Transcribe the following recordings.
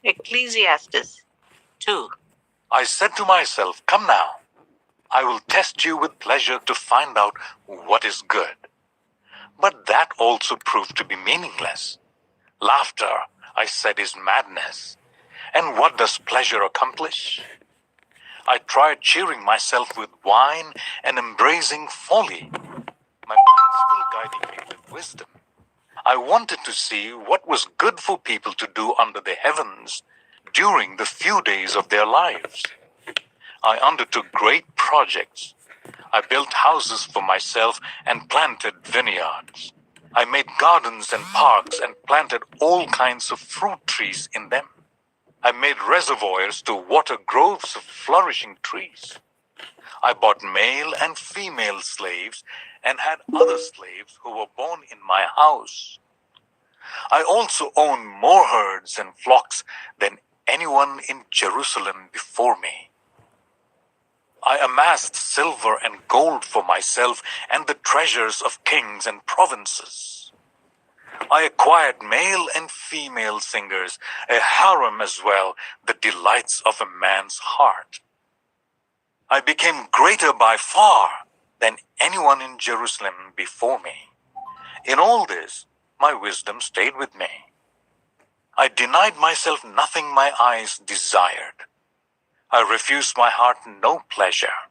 Ecclesiastes 2. I said to myself, "Come now, I will test you with pleasure to find out what is good." But that also proved to be meaningless. Laughter, I said, is madness. And what does pleasure accomplish? I tried cheering myself with wine and embracing folly, my mind still guiding me with wisdom. I wanted to see what was good for people to do under the heavens during the few days of their lives. I undertook great projects. I built houses for myself and planted vineyards. I made gardens and parks and planted all kinds of fruit trees in them. I made reservoirs to water groves of flourishing trees. I bought male and female slaves and had other slaves who were born in my house. I also owned more herds and flocks than anyone in Jerusalem before me. I amassed silver and gold for myself and the treasures of kings and provinces. I acquired male and female singers, a harem as well, the delights of a man's heart. I became greater by far than anyone in Jerusalem before me. In all this, my wisdom stayed with me. I denied myself nothing my eyes desired. I refused my heart no pleasure.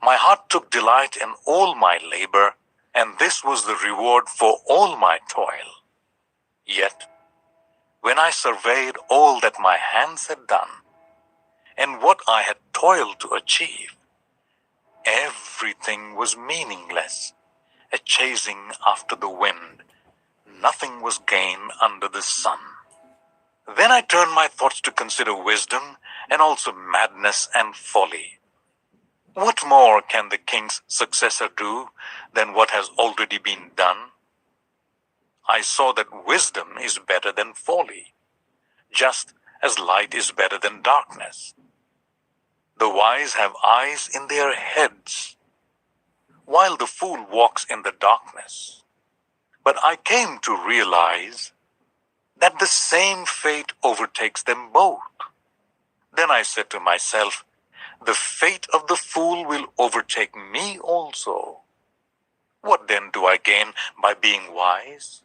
My heart took delight in all my labor, and this was the reward for all my toil. Yet, when I surveyed all that my hands had done, and what I had toiled to achieve, everything was meaningless, a chasing after the wind. Nothing was gained under the sun. Then I turned my thoughts to consider wisdom and also madness and folly. What more can the king's successor do than what has already been done? I saw that wisdom is better than folly, just as light is better than darkness. The wise have eyes in their heads, while the fool walks in the darkness. But I came to realize that the same fate overtakes them both. Then I said to myself, the fate of the fool will overtake me also. What then do I gain by being wise?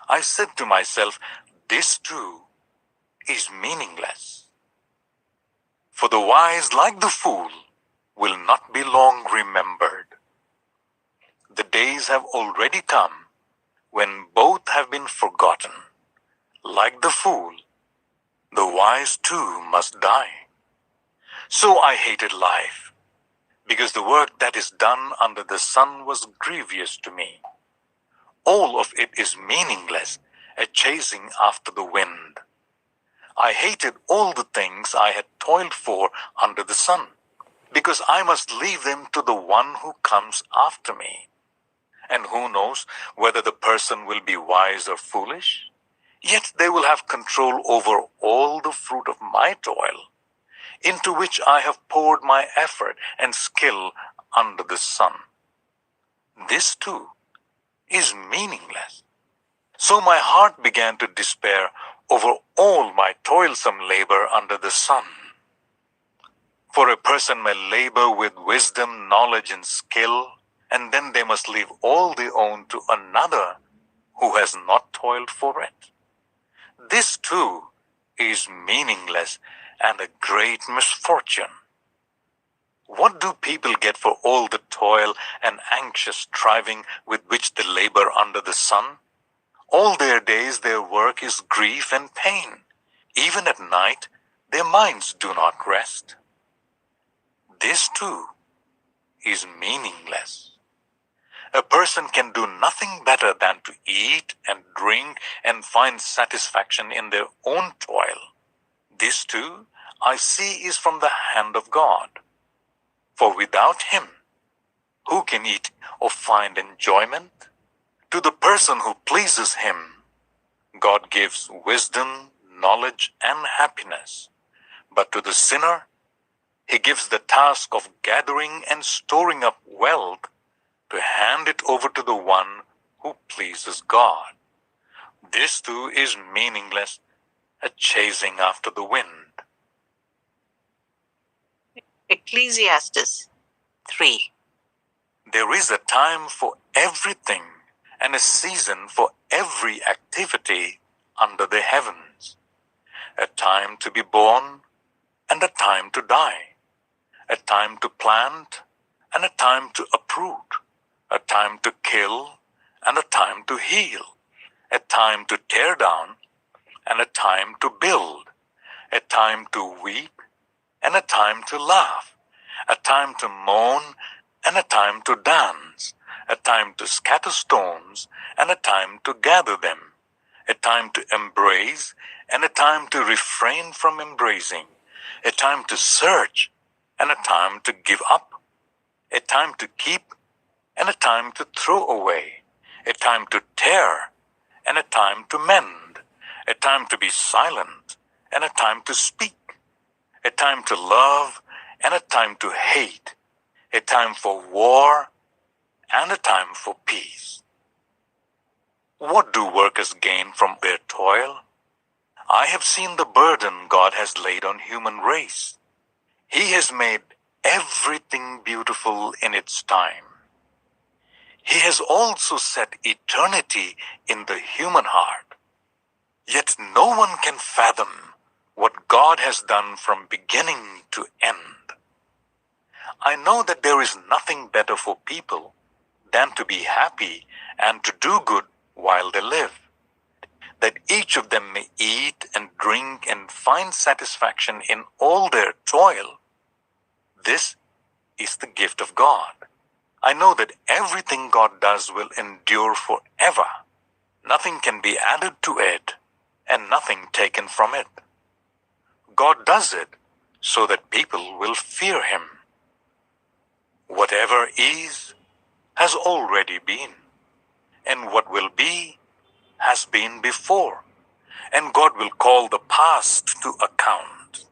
I said to myself, this too is meaningless. For the wise, like the fool, will not be long remembered. The days have already come when both have been forgotten. Like the fool, the wise too must die. So I hated life, because the work that is done under the sun was grievous to me. All of it is meaningless, a chasing after the wind. I hated all the things I had toiled for under the sun, because I must leave them to the one who comes after me. And who knows whether the person will be wise or foolish? Yet they will have control over all the fruit of my toil, into which I have poured my effort and skill under the sun. This too is meaningless. So my heart began to despair over all my toilsome labor under the sun. For a person may labor with wisdom, knowledge, and skill, and then they must leave all they own to another who has not toiled for it. This too is meaningless and a great misfortune. What do people get for all the toil and anxious striving with which they labor under the sun? All their days their work is grief and pain. Even at night their minds do not rest. This too is meaningless. A person can do nothing better than to eat and drink and find satisfaction in their own toil. This too, I see, is from the hand of God. For without Him, who can eat or find enjoyment? To the person who pleases Him, God gives wisdom, knowledge, and happiness. But to the sinner, He gives the task of gathering and storing up wealth to hand it over to the one who pleases God. This too is meaningless, a chasing after the wind. Ecclesiastes 3. There is a time for everything and a season for every activity under the heavens. A time to be born and a time to die. A time to plant and a time to uproot. A time to kill and a time to heal. A time to tear down and a time to build. A time to weep and a time to laugh. A time to mourn and a time to dance. A time to scatter stones and a time to gather them. A time to embrace and a time to refrain from embracing. A time to search and a time to give up. A time to keep and a time to throw away. A time to tear and a time to mend. A time to be silent and a time to speak. A time to love and a time to hate. A time for war and a time for peace. What do workers gain from their toil? I have seen the burden God has laid on human race. He has made everything beautiful in its time. He has also set eternity in the human heart. Yet no one can fathom what God has done from beginning to end. I know that there is nothing better for people than to be happy and to do good while they live, that each of them may eat and drink and find satisfaction in all their toil. This is the gift of God. I know that everything God does will endure forever. Nothing can be added to it and nothing taken from it. God does it so that people will fear Him. Whatever is has already been, and what will be has been before, and God will call the past to account.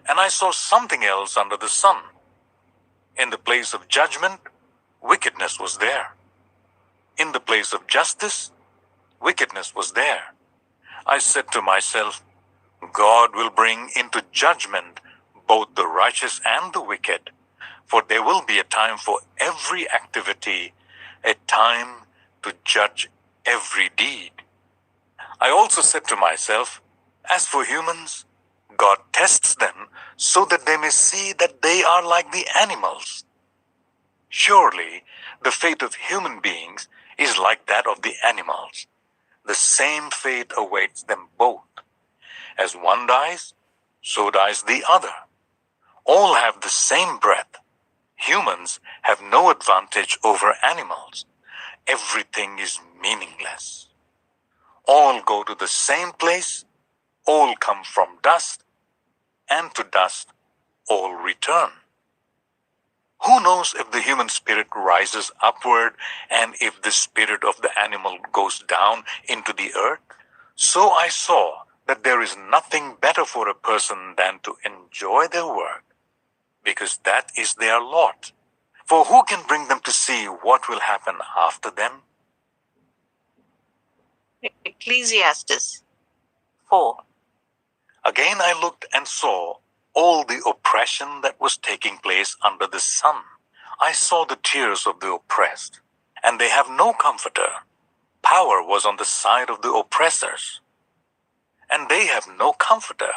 And I saw something else under the sun. In the place of judgment, wickedness was there. In the place of justice, wickedness was there. I said to myself, God will bring into judgment both the righteous and the wicked, for there will be a time for every activity, a time to judge every deed. I also said to myself, as for humans, God tests them so that they may see that they are like the animals. Surely, the fate of human beings is like that of the animals. The same fate awaits them both. As one dies, so dies the other. All have the same breath. Humans have no advantage over animals. Everything is meaningless. All go to the same place. All come from dust, and to dust all return. Who knows if the human spirit rises upward and if the spirit of the animal goes down into the earth? So I saw that there is nothing better for a person than to enjoy their work, because that is their lot. For who can bring them to see what will happen after them? Ecclesiastes 4. Again I looked and saw all the oppression that was taking place under the sun. I saw the tears of the oppressed, and they have no comforter. Power was on the side of the oppressors, and they have no comforter.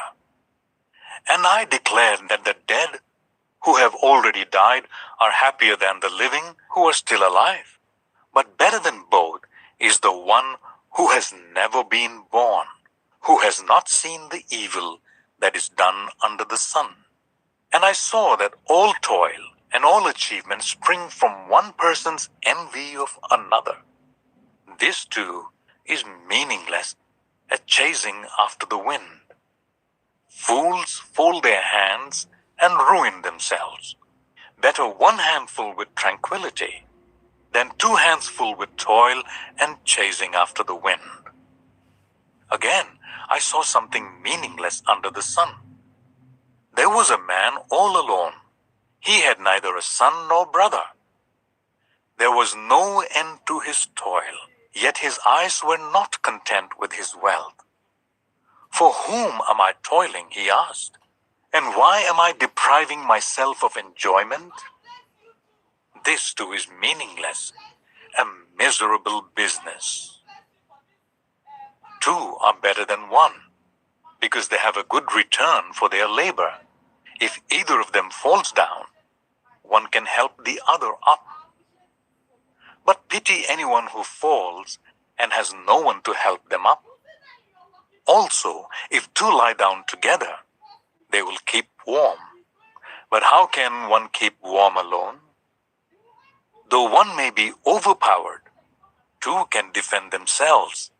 And I declared that the dead who have already died are happier than the living who are still alive. But better than both is the one who has never been born, who has not seen the evil that is done under the sun. And I saw that all toil and all achievement spring from one person's envy of another. This too is meaningless, a chasing after the wind. Fools fold their hands and ruin themselves. Better one handful with tranquility than two hands full with toil and chasing after the wind. Again, I saw something meaningless under the sun. There was a man all alone. He had neither a son nor brother. There was no end to his toil, yet his eyes were not content with his wealth. For whom am I toiling, he asked, and why am I depriving myself of enjoyment? This too is meaningless, a miserable business. Two are better than one, because they have a good return for their labor. If either of them falls down, one can help the other up. But pity anyone who falls and has no one to help them up. Also, if two lie down together, they will keep warm. But how can one keep warm alone? Though one may be overpowered, two can defend themselves.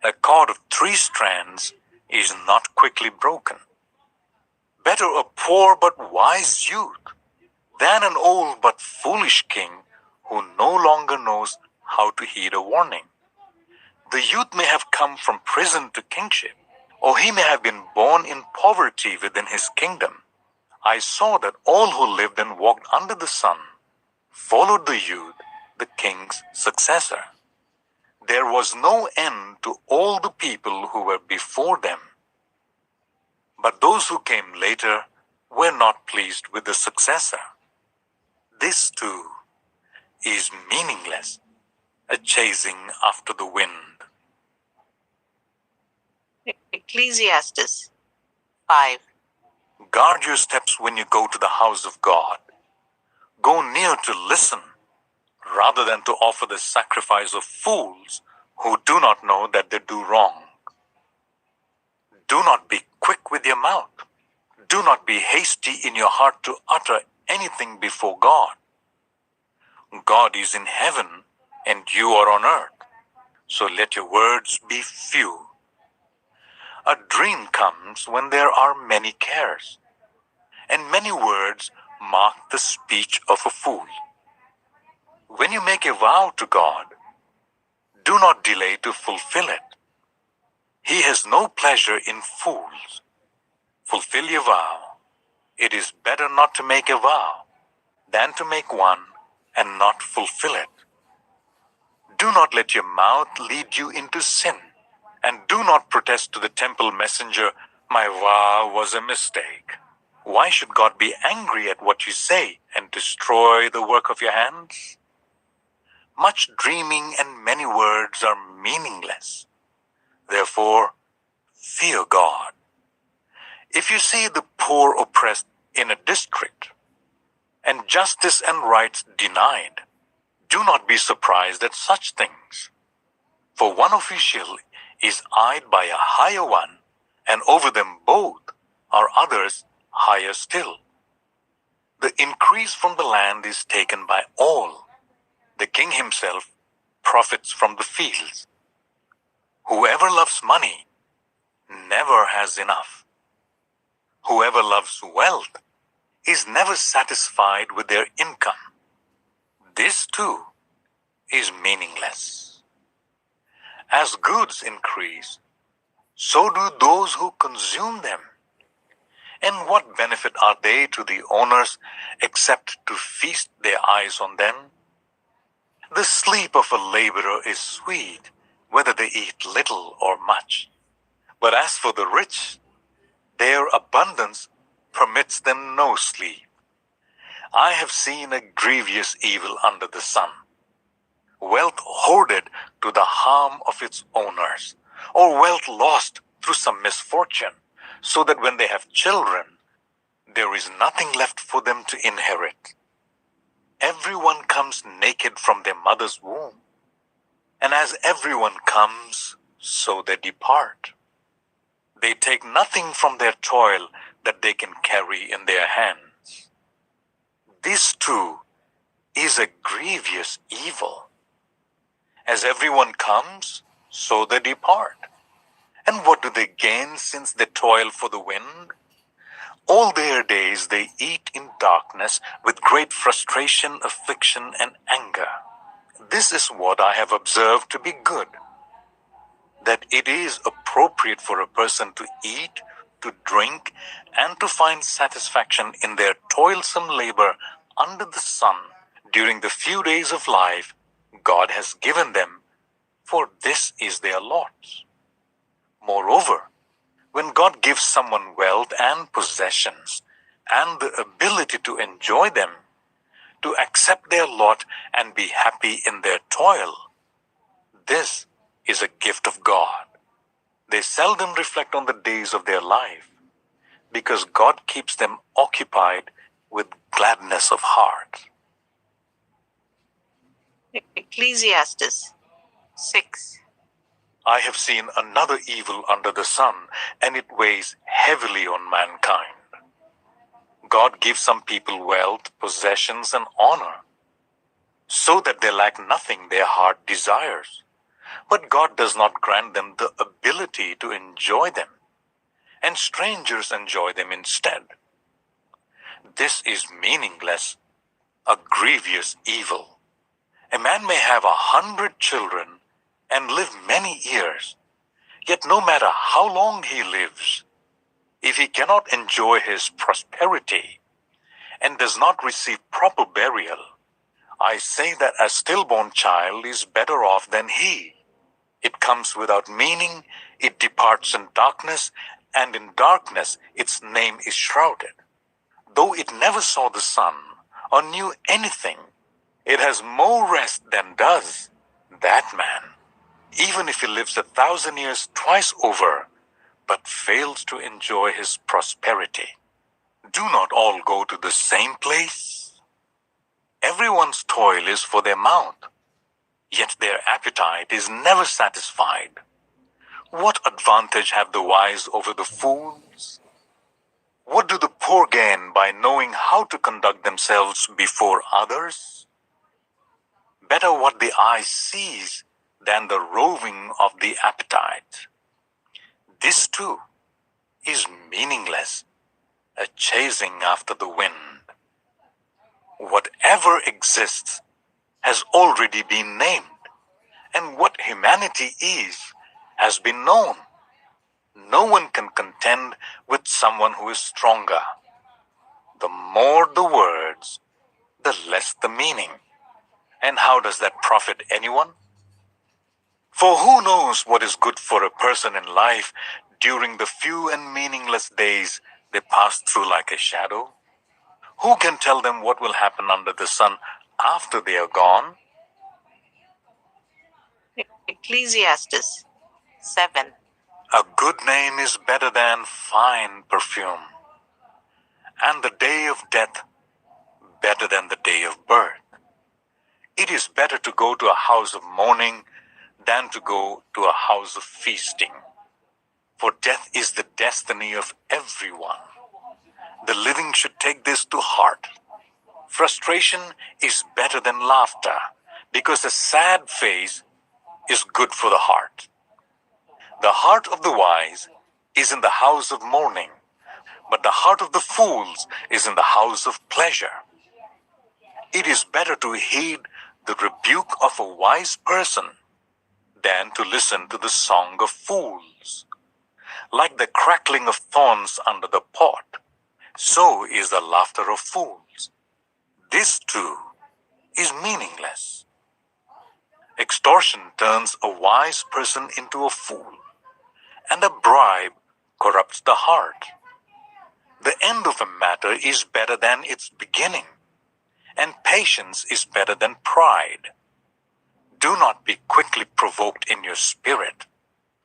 A cord of 3 strands is not quickly broken. Better a poor but wise youth than an old but foolish king who no longer knows how to heed a warning. The youth may have come from prison to kingship, or he may have been born in poverty within his kingdom. I saw that all who lived and walked under the sun followed the youth, the king's successor. There was no end to all the people who were before them. But those who came later were not pleased with the successor. This too is meaningless, a chasing after the wind. Ecclesiastes 5. Guard your steps when you go to the house of God. Go near to listen, rather than to offer the sacrifice of fools who do not know that they do wrong. Do not be quick with your mouth. Do not be hasty in your heart to utter anything before God. God is in heaven and you are on earth, so let your words be few. A dream comes when there are many cares, and many words mark the speech of a fool. When you make a vow to God, do not delay to fulfill it. He has no pleasure in fools. Fulfill your vow. It is better not to make a vow than to make one and not fulfill it. Do not let your mouth lead you into sin, and do not protest to the temple messenger, "My vow was a mistake." Why should God be angry at what you say and destroy the work of your hands? Much dreaming and many words are meaningless. Therefore, fear God. If you see the poor oppressed in a district, and justice and rights denied, do not be surprised at such things. For one official is eyed by a higher one, and over them both are others higher still. The increase from the land is taken by all. The king himself profits from the fields. Whoever loves money never has enough. Whoever loves wealth is never satisfied with their income. This too is meaningless. As goods increase, so do those who consume them. And what benefit are they to the owners except to feast their eyes on them? The sleep of a laborer is sweet, whether they eat little or much. But as for the rich, their abundance permits them no sleep. I have seen a grievous evil under the sun. Wealth hoarded to the harm of its owners, or wealth lost through some misfortune, so that when they have children, there is nothing left for them to inherit. Everyone comes naked from their mother's womb, and as everyone comes, so they depart. They take nothing from their toil that they can carry in their hands. This too is a grievous evil. As everyone comes, so they depart. And what do they gain since they toil for the wind? All their days they eat in darkness with great frustration, affliction, and anger. This is what I have observed to be good, that it is appropriate for a person to eat, to drink, and to find satisfaction in their toilsome labor under the sun during the few days of life God has given them, for this is their lot. Moreover, When God gives someone wealth and possessions and the ability to enjoy them, to accept their lot and be happy in their toil, this is a gift of God. They seldom reflect on the days of their life because God keeps them occupied with gladness of heart. Ecclesiastes 6. I have seen another evil under the sun, and it weighs heavily on mankind. God gives some people wealth, possessions, and honor, so that they lack nothing their heart desires. But God does not grant them the ability to enjoy them, and strangers enjoy them instead. This is meaningless, a grievous evil. A man may have 100 children and live many years, yet no matter how long he lives, if he cannot enjoy his prosperity and does not receive proper burial, I say that a stillborn child is better off than he. It comes without meaning, it departs in darkness, and in darkness its name is shrouded. Though it never saw the sun or knew anything, it has more rest than does that man, even if he lives 1,000 years twice over, but fails to enjoy his prosperity. Do not all go to the same place? Everyone's toil is for their mouth, yet their appetite is never satisfied. What advantage have the wise over the fools? What do the poor gain by knowing how to conduct themselves before others? Better what the eye sees than the roving of the appetite. This too is meaningless, a chasing after the wind. Whatever exists has already been named, and what humanity is has been known. No one can contend with someone who is stronger. The more the words, the less the meaning. And how does that profit anyone? For who knows what is good for a person in life during the few and meaningless days they pass through like a shadow? Who can tell them what will happen under the sun after they are gone? Ecclesiastes 7. A good name is better than fine perfume, and the day of death better than the day of birth. It is better to go to a house of mourning than to go to a house of feasting. For death is the destiny of everyone. The living should take this to heart. Frustration is better than laughter, because a sad face is good for the heart. The heart of the wise is in the house of mourning, but the heart of the fools is in the house of pleasure. It is better to heed the rebuke of a wise person than to listen to the song of fools. Like the crackling of thorns under the pot, so is the laughter of fools. This too is meaningless. Extortion turns a wise person into a fool, and a bribe corrupts the heart. The end of a matter is better than its beginning, and patience is better than pride. Do not be quickly provoked in your spirit,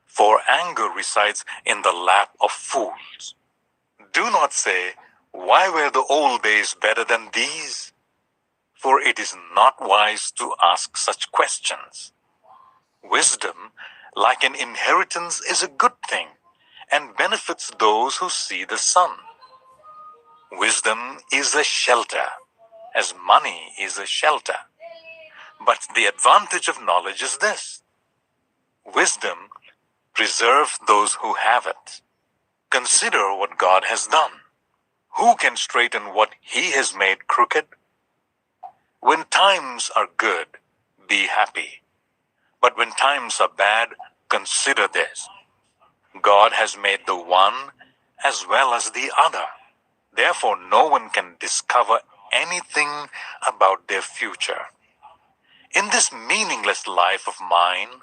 for anger resides in the lap of fools. Do not say, "Why were the old days better than these?" For it is not wise to ask such questions. Wisdom, like an inheritance, is a good thing, and benefits those who see the sun. Wisdom is a shelter, as money is a shelter. But the advantage of knowledge is this: wisdom preserves those who have it. Consider what God has done. Who can straighten what He has made crooked? When times are good, be happy. But when times are bad, consider this: God has made the one as well as the other. Therefore, no one can discover anything about their future. In this meaningless life of mine,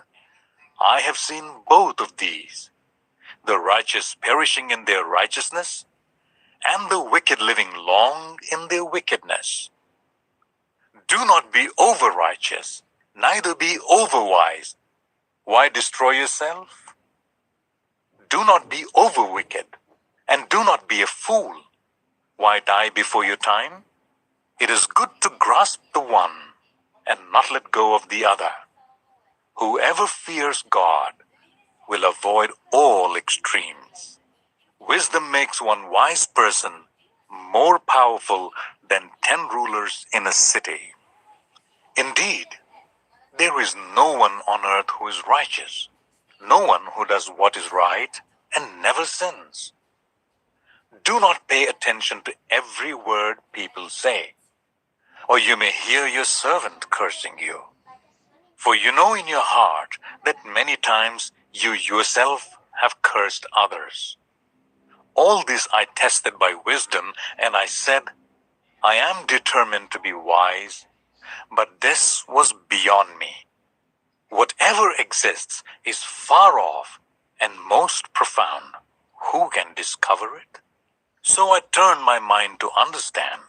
I have seen both of these. the righteous perishing in their righteousness, and the wicked living long in their wickedness. Do not be over-righteous, neither be over-wise. Why destroy yourself? Do not be over-wicked, and do not be a fool. Why die before your time? It is good to grasp the one and not let go of the other. Whoever fears God will avoid all extremes. Wisdom makes one wise person more powerful than 10 rulers in a city. Indeed, there is no one on earth who is righteous, no one who does what is right and never sins. Do not pay attention to every word people say, or you may hear your servant cursing you. For you know in your heart that many times you yourself have cursed others. All this I tested by wisdom, and I said, I am determined to be wise, but this was beyond me. Whatever exists is far off and most profound. Who can discover it? So I turned my mind to understand,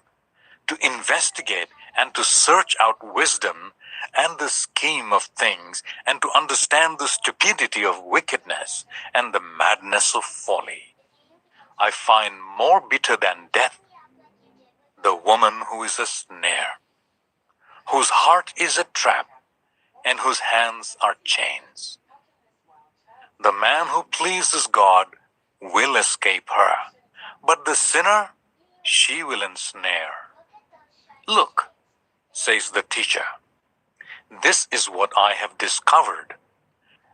to investigate and to search out wisdom and the scheme of things, and to understand the stupidity of wickedness and the madness of folly. I find more bitter than death the woman who is a snare, whose heart is a trap, and whose hands are chains. The man who pleases God will escape her, but the sinner she will ensnare. Look, says the teacher, this is what I have discovered,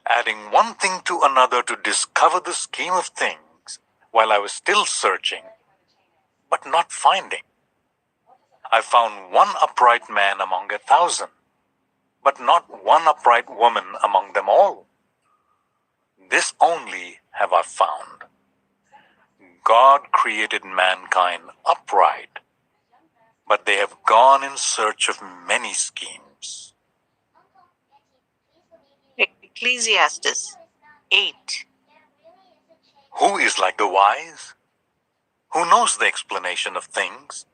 adding one thing to another to discover the scheme of things while I was still searching, but not finding. I found one upright man among 1,000, but not one upright woman among them all. This only have I found. God created mankind upright, but they have gone in search of many schemes. Ecclesiastes 8. Who is like the wise? Who knows the explanation of things?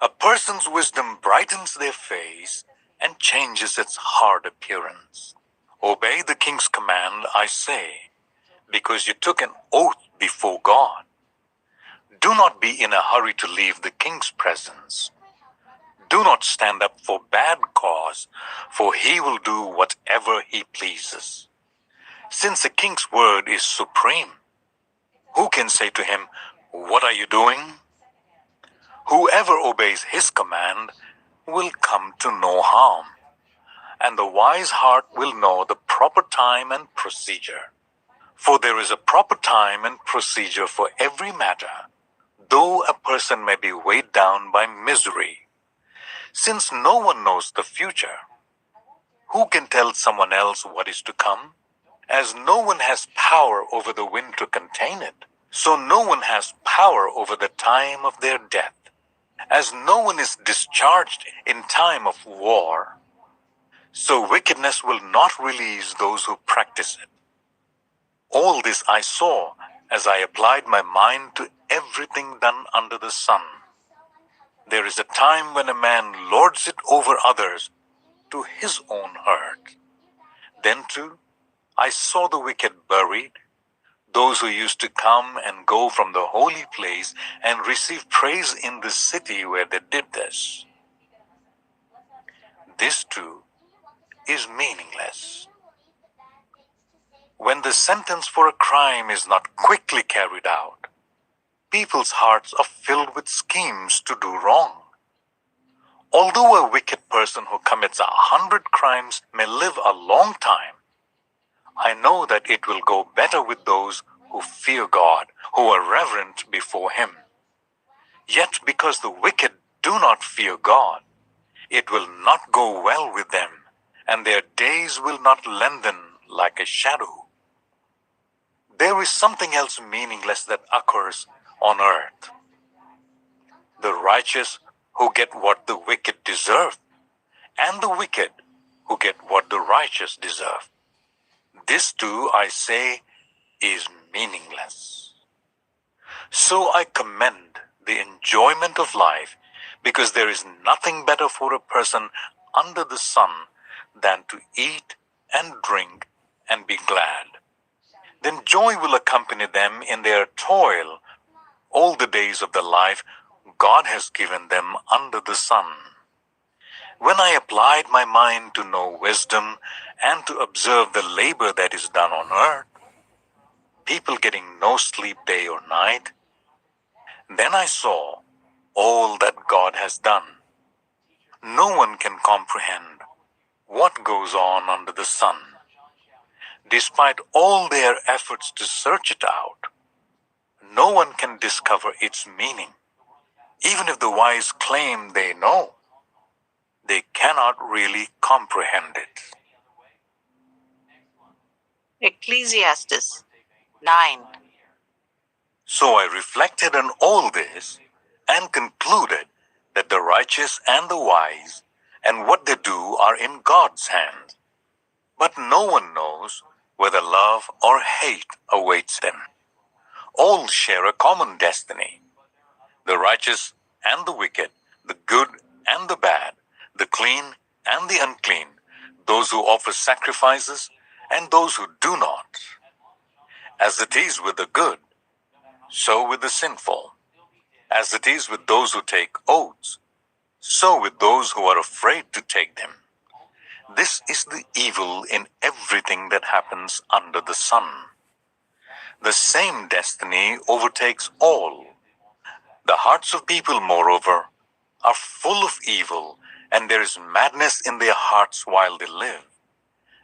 A person's wisdom brightens their face and changes its hard appearance. Obey the king's command, I say, because you took an oath before God. Do not be in a hurry to leave the king's presence. Do not stand up for bad cause, for he will do whatever he pleases. Since the king's word is supreme, who can say to him, what are you doing? Whoever obeys his command will come to no harm, and the wise heart will know the proper time and procedure. For there is a proper time and procedure for every matter, though a person may be weighed down by misery. Since no one knows the future, who can tell someone else what is to come? As no one has power over the wind to contain it, so no one has power over the time of their death. As no one is discharged in time of war, so wickedness will not release those who practice it. All this I saw as I applied my mind to everything done under the sun. There is a time when a man lords it over others to his own hurt. Then too, I saw the wicked buried, those who used to come and go from the holy place and receive praise in the city where they did this. This too is meaningless. When the sentence for a crime is not quickly carried out, people's hearts are filled with schemes to do wrong. Although a wicked person who commits 100 crimes may live a long time, I know that it will go better with those who fear God, who are reverent before Him. Yet because the wicked do not fear God, it will not go well with them, and their days will not lengthen like a shadow. There is something else meaningless that occurs on earth. The righteous who get what the wicked deserve, and the wicked who get what the righteous deserve. This too, I say, is meaningless. So I commend the enjoyment of life, because there is nothing better for a person under the sun than to eat and drink and be glad. Then joy will accompany them in their toil all the days of the life God has given them under the sun. When I applied my mind to know wisdom and to observe the labor that is done on earth, people getting no sleep day or night, then I saw all that God has done. No one can comprehend what goes on under the sun. Despite all their efforts to search it out, no one can discover its meaning. Even if the wise claim they know, they cannot really comprehend it. Ecclesiastes 9. So I reflected on all this and concluded that the righteous and the wise and what they do are in God's hand. But no one knows whether love or hate awaits them. All share a common destiny. The righteous and the wicked, the good and the bad, the clean and the unclean, those who offer sacrifices and those who do not. As it is with the good, so with the sinful. As it is with those who take oaths, so with those who are afraid to take them. This is the evil in everything that happens under the sun. The same destiny overtakes all. The hearts of people, moreover, are full of evil, and there is madness in their hearts while they live.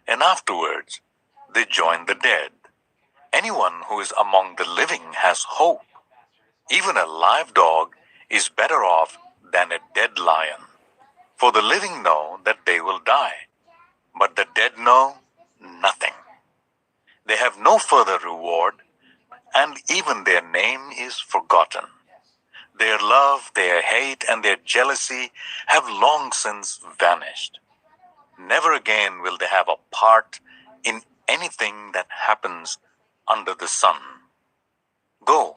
And afterwards, they join the dead. Anyone who is among the living has hope. Even a live dog is better off than a dead lion. For the living know that they will die, but the dead know nothing. They have no further reward, and even their name is forgotten. Their love, their hate, and their jealousy have long since vanished. Never again will they have a part in anything that happens under the sun. Go,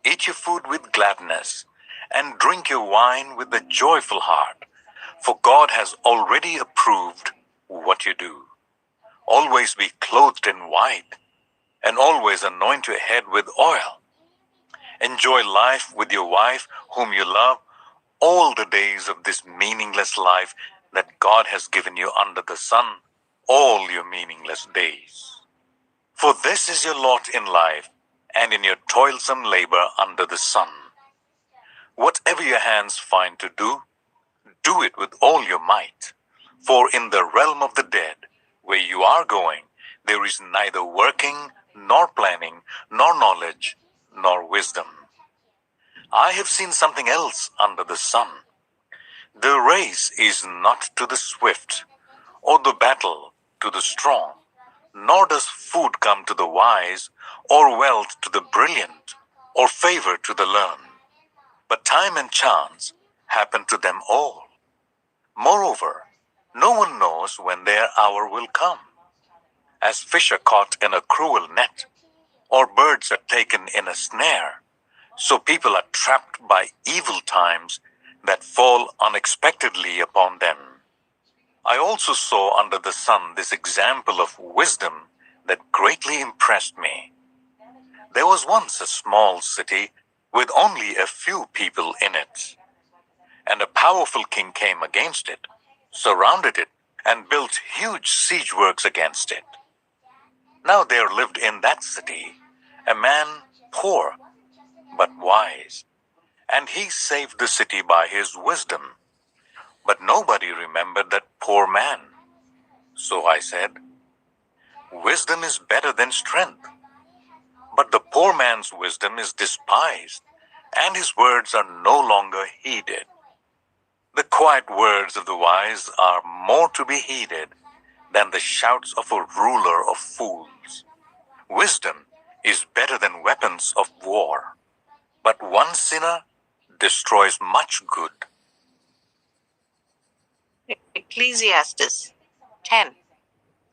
eat your food with gladness, and drink your wine with a joyful heart, for God has already approved what you do. Always be clothed in white, and always anoint your head with oil. Enjoy life with your wife, whom you love, all the days of this meaningless life that God has given you under the sun, all your meaningless days. For this is your lot in life, and in your toilsome labor under the sun. Whatever your hands find to do, do it with all your might. For in the realm of the dead, where you are going, there is neither working, nor planning, nor knowledge, nor wisdom. I have seen something else under the sun. The race is not to the swift, or the battle to the strong, nor does food come to the wise, or wealth to the brilliant, or favor to the learned. But time and chance happen to them all. Moreover, no one knows when their hour will come. As fish are caught in a cruel net, or birds are taken in a snare, so people are trapped by evil times that fall unexpectedly upon them. I also saw under the sun this example of wisdom that greatly impressed me. There was once a small city with only a few people in it, and a powerful king came against it, surrounded it, and built huge siege works against it. Now there lived in that city a man poor but wise, and he saved the city by his wisdom. But nobody remembered that poor man. So I said, wisdom is better than strength. But the poor man's wisdom is despised, and his words are no longer heeded. The quiet words of the wise are more to be heeded than the shouts of a ruler of fools. Wisdom is better than weapons of war, but one sinner destroys much good. Ecclesiastes 10.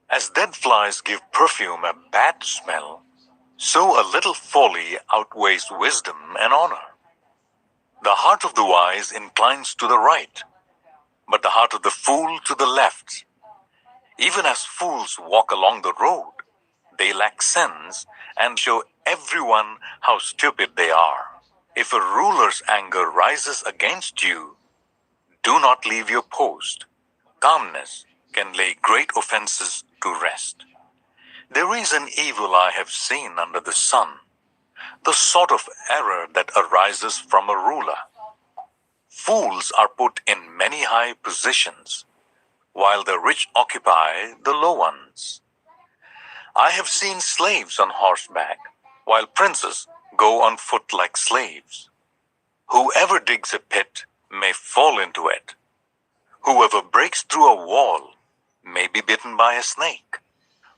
As dead flies give perfume a bad smell, So a little folly outweighs wisdom and honor. The heart of the wise inclines to the right, but the heart of the fool to the left. Even as fools walk along the road, they lack sense and show everyone how stupid they are. If a ruler's anger rises against you, do not leave your post. Calmness can lay great offenses to rest. There is an evil I have seen under the sun, the sort of error that arises from a ruler. Fools are put in many high positions, while the rich occupy the low ones. I have seen slaves on horseback, while princes go on foot like slaves. Whoever digs a pit may fall into it. Whoever breaks through a wall may be bitten by a snake.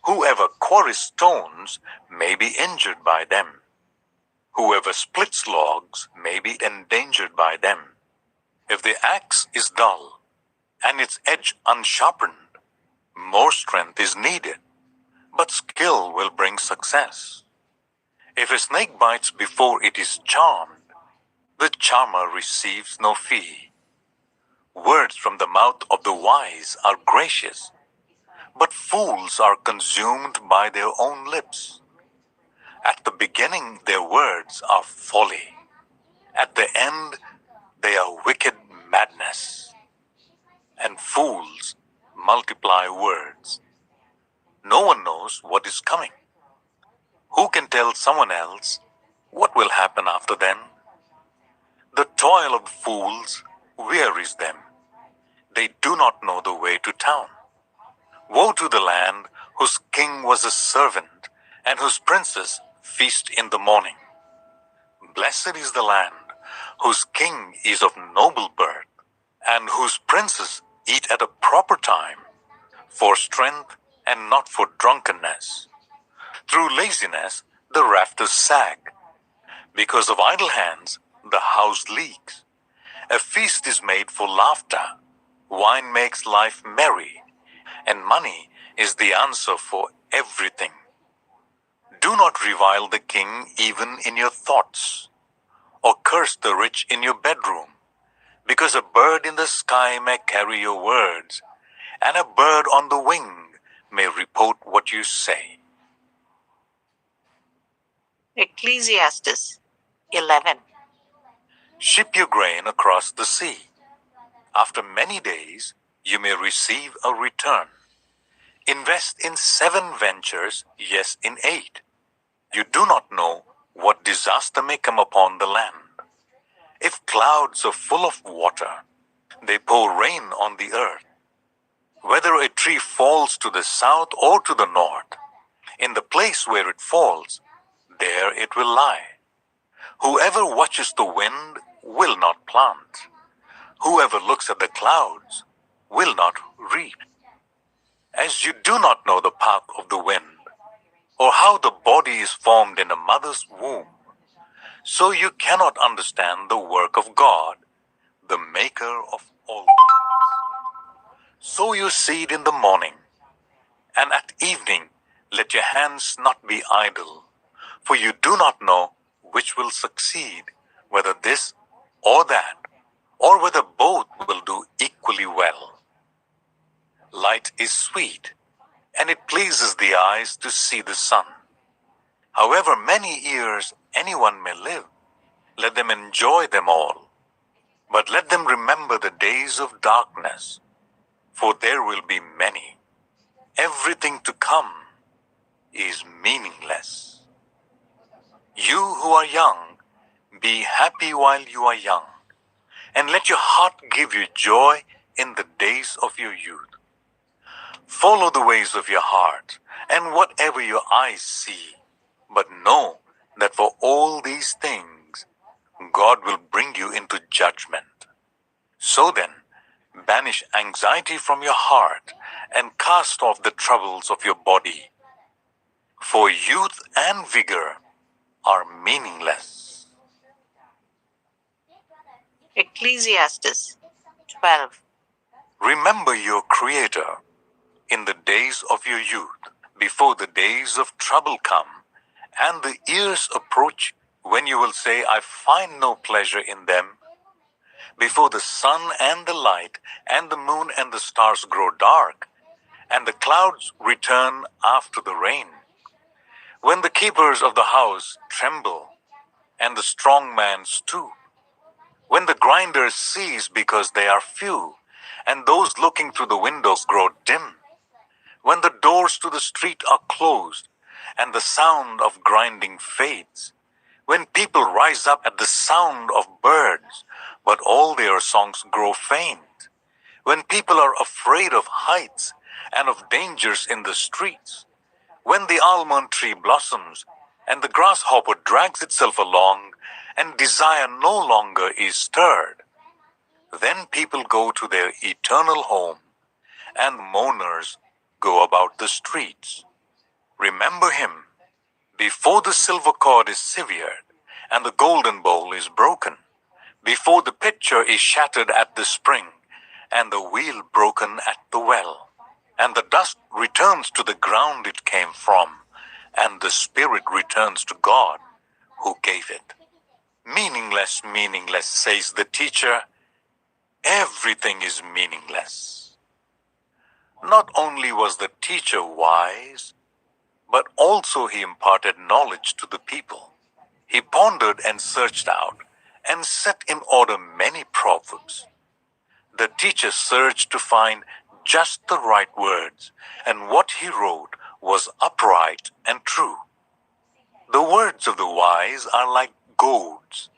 Whoever quarries stones may be injured by them. Whoever splits logs may be endangered by them. If the axe is dull and its edge unsharpened, more strength is needed, but skill will bring success. If a snake bites before it is charmed, the charmer receives no fee. Words from the mouth of the wise are gracious, but fools are consumed by their own lips. At the beginning, their words are folly. At the end, they are wicked madness. And fools multiply words. No one knows what is coming. Who can tell someone else what will happen after then? The toil of fools wearies them. They do not know the way to town. Woe to the land whose king was a servant and whose princes feast in the morning. Blessed is the land whose king is of noble birth and whose princes eat at a proper time, for strength and not for drunkenness. Through laziness the rafters sag. Because of idle hands the house leaks. A feast is made for laughter. Wine makes life merry, and money is the answer for everything. Do not revile the king even in your thoughts, or curse the rich in your bedroom, because a bird in the sky may carry your words, and a bird on the wing may report what you say. Ecclesiastes 11. Ship your grain across the sea. After many days, you may receive a return. Invest in 7 ventures, yes, in 8. You do not know what disaster may come upon the land. If clouds are full of water, they pour rain on the earth. Whether a tree falls to the south or to the north, in the place where it falls, there it will lie. Whoever watches the wind will not plant. Whoever looks at the clouds will not reap. As you do not know the path of the wind, or how the body is formed in a mother's womb, so you cannot understand the work of God, the maker of all things. Sow your seed in the morning, and at evening let your hands not be idle, for you do not know which will succeed, whether this or that, or whether both will do equally well. Light is sweet, and it pleases the eyes to see the sun. However many years anyone may live, let them enjoy them all. But let them remember the days of darkness, for there will be many. Everything to come is meaningless. You who are young, be happy while you are young, and let your heart give you joy in the days of your youth. Follow the ways of your heart, and whatever your eyes see, but know that for all these things, God will bring you into judgment. So then, banish anxiety from your heart, and cast off the troubles of your body, for youth and vigor are meaningless. Ecclesiastes 12. Remember your Creator in the days of your youth, before the days of trouble come, and the years approach when you will say, I find no pleasure in them. Before the sun and the light and the moon and the stars grow dark, and the clouds return after the rain. When the keepers of the house tremble, and the strong man stoop. When the grinders cease because they are few, and those looking through the windows grow dim. When the doors to the street are closed, and the sound of grinding fades. When people rise up at the sound of birds, but all their songs grow faint. When people are afraid of heights and of dangers in the streets. When the almond tree blossoms, and the grasshopper drags itself along, and desire no longer is stirred. Then people go to their eternal home, and mourners go about the streets. Remember him before the silver cord is severed, and the golden bowl is broken, before the pitcher is shattered at the spring, and the wheel broken at the well, and the dust returns to the ground it came from, and the spirit returns to God who gave it. Meaningless, meaningless, says the teacher. Everything is meaningless. Not only was the teacher wise, but also he imparted knowledge to the people. He pondered and searched out and set in order many proverbs. The teacher searched to find just the right words, and what he wrote was upright and true. The words of the wise are like goads,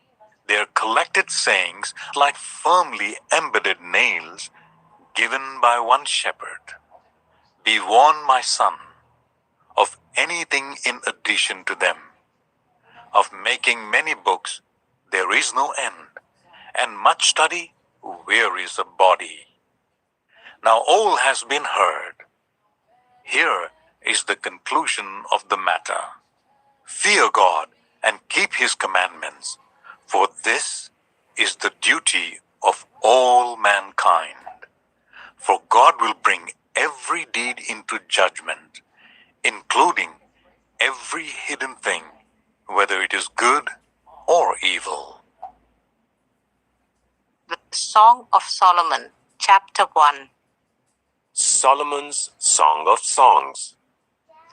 their collected sayings like firmly embedded nails given by one shepherd. Be warned, my son, of anything in addition to them. Of making many books there is no end, and much study wearies a body. Now all has been heard. Here is the conclusion of the matter. Fear God and keep his commandments, for this is the duty of all mankind. For God will bring every deed into judgment, including every hidden thing, whether it is good or evil. The Song of Solomon, Chapter 1. Solomon's Song of Songs.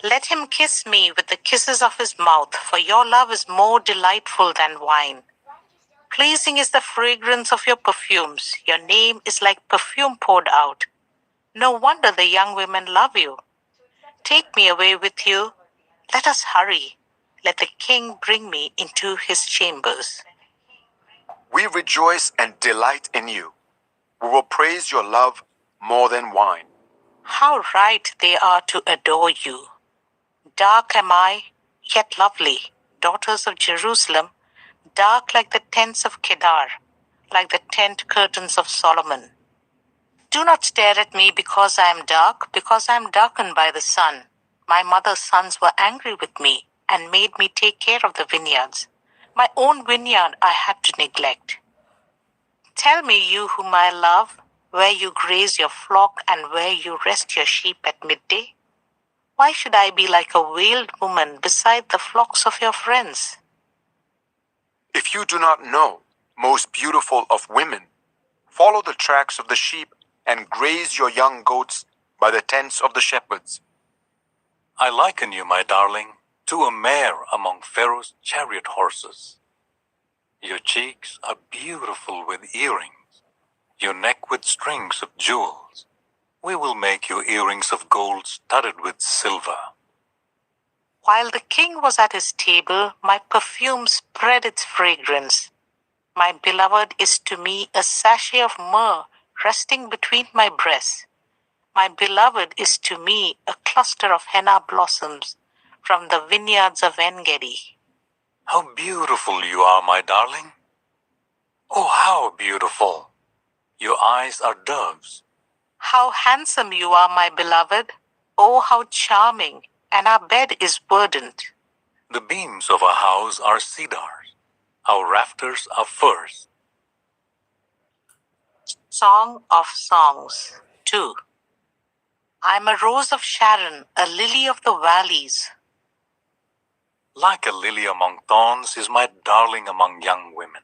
Let him kiss me with the kisses of his mouth, for your love is more delightful than wine. Pleasing is the fragrance of your perfumes. Your name is like perfume poured out. No wonder the young women love you. Take me away with you. Let us hurry. Let the king bring me into his chambers. We rejoice and delight in you. We will praise your love more than wine. How right they are to adore you. Dark am I, yet lovely, daughters of Jerusalem, dark like the tents of Kedar, like the tent curtains of Solomon. Do not stare at me because I am dark, because I am darkened by the sun. My mother's sons were angry with me and made me take care of the vineyards. My own vineyard I had to neglect. Tell me, you whom I love, where you graze your flock and where you rest your sheep at midday? Why should I be like a veiled woman beside the flocks of your friends? If you do not know, most beautiful of women, follow the tracks of the sheep and graze your young goats by the tents of the shepherds. I liken you, my darling, to a mare among Pharaoh's chariot horses. Your cheeks are beautiful with earrings, your neck with strings of jewels. We will make you earrings of gold studded with silver. While the king was at his table, my perfume spread its fragrance. My beloved is to me a sachet of myrrh resting between my breasts. My beloved is to me a cluster of henna blossoms from the vineyards of En-Gedi. How beautiful you are, my darling. Oh, how beautiful. Your eyes are doves. How handsome you are, my beloved. Oh, how charming, and our bed is verdant. The beams of our house are cedars. Our rafters are firs. Song of Songs 2. I am a rose of Sharon, a lily of the valleys. Like a lily among thorns is my darling among young women.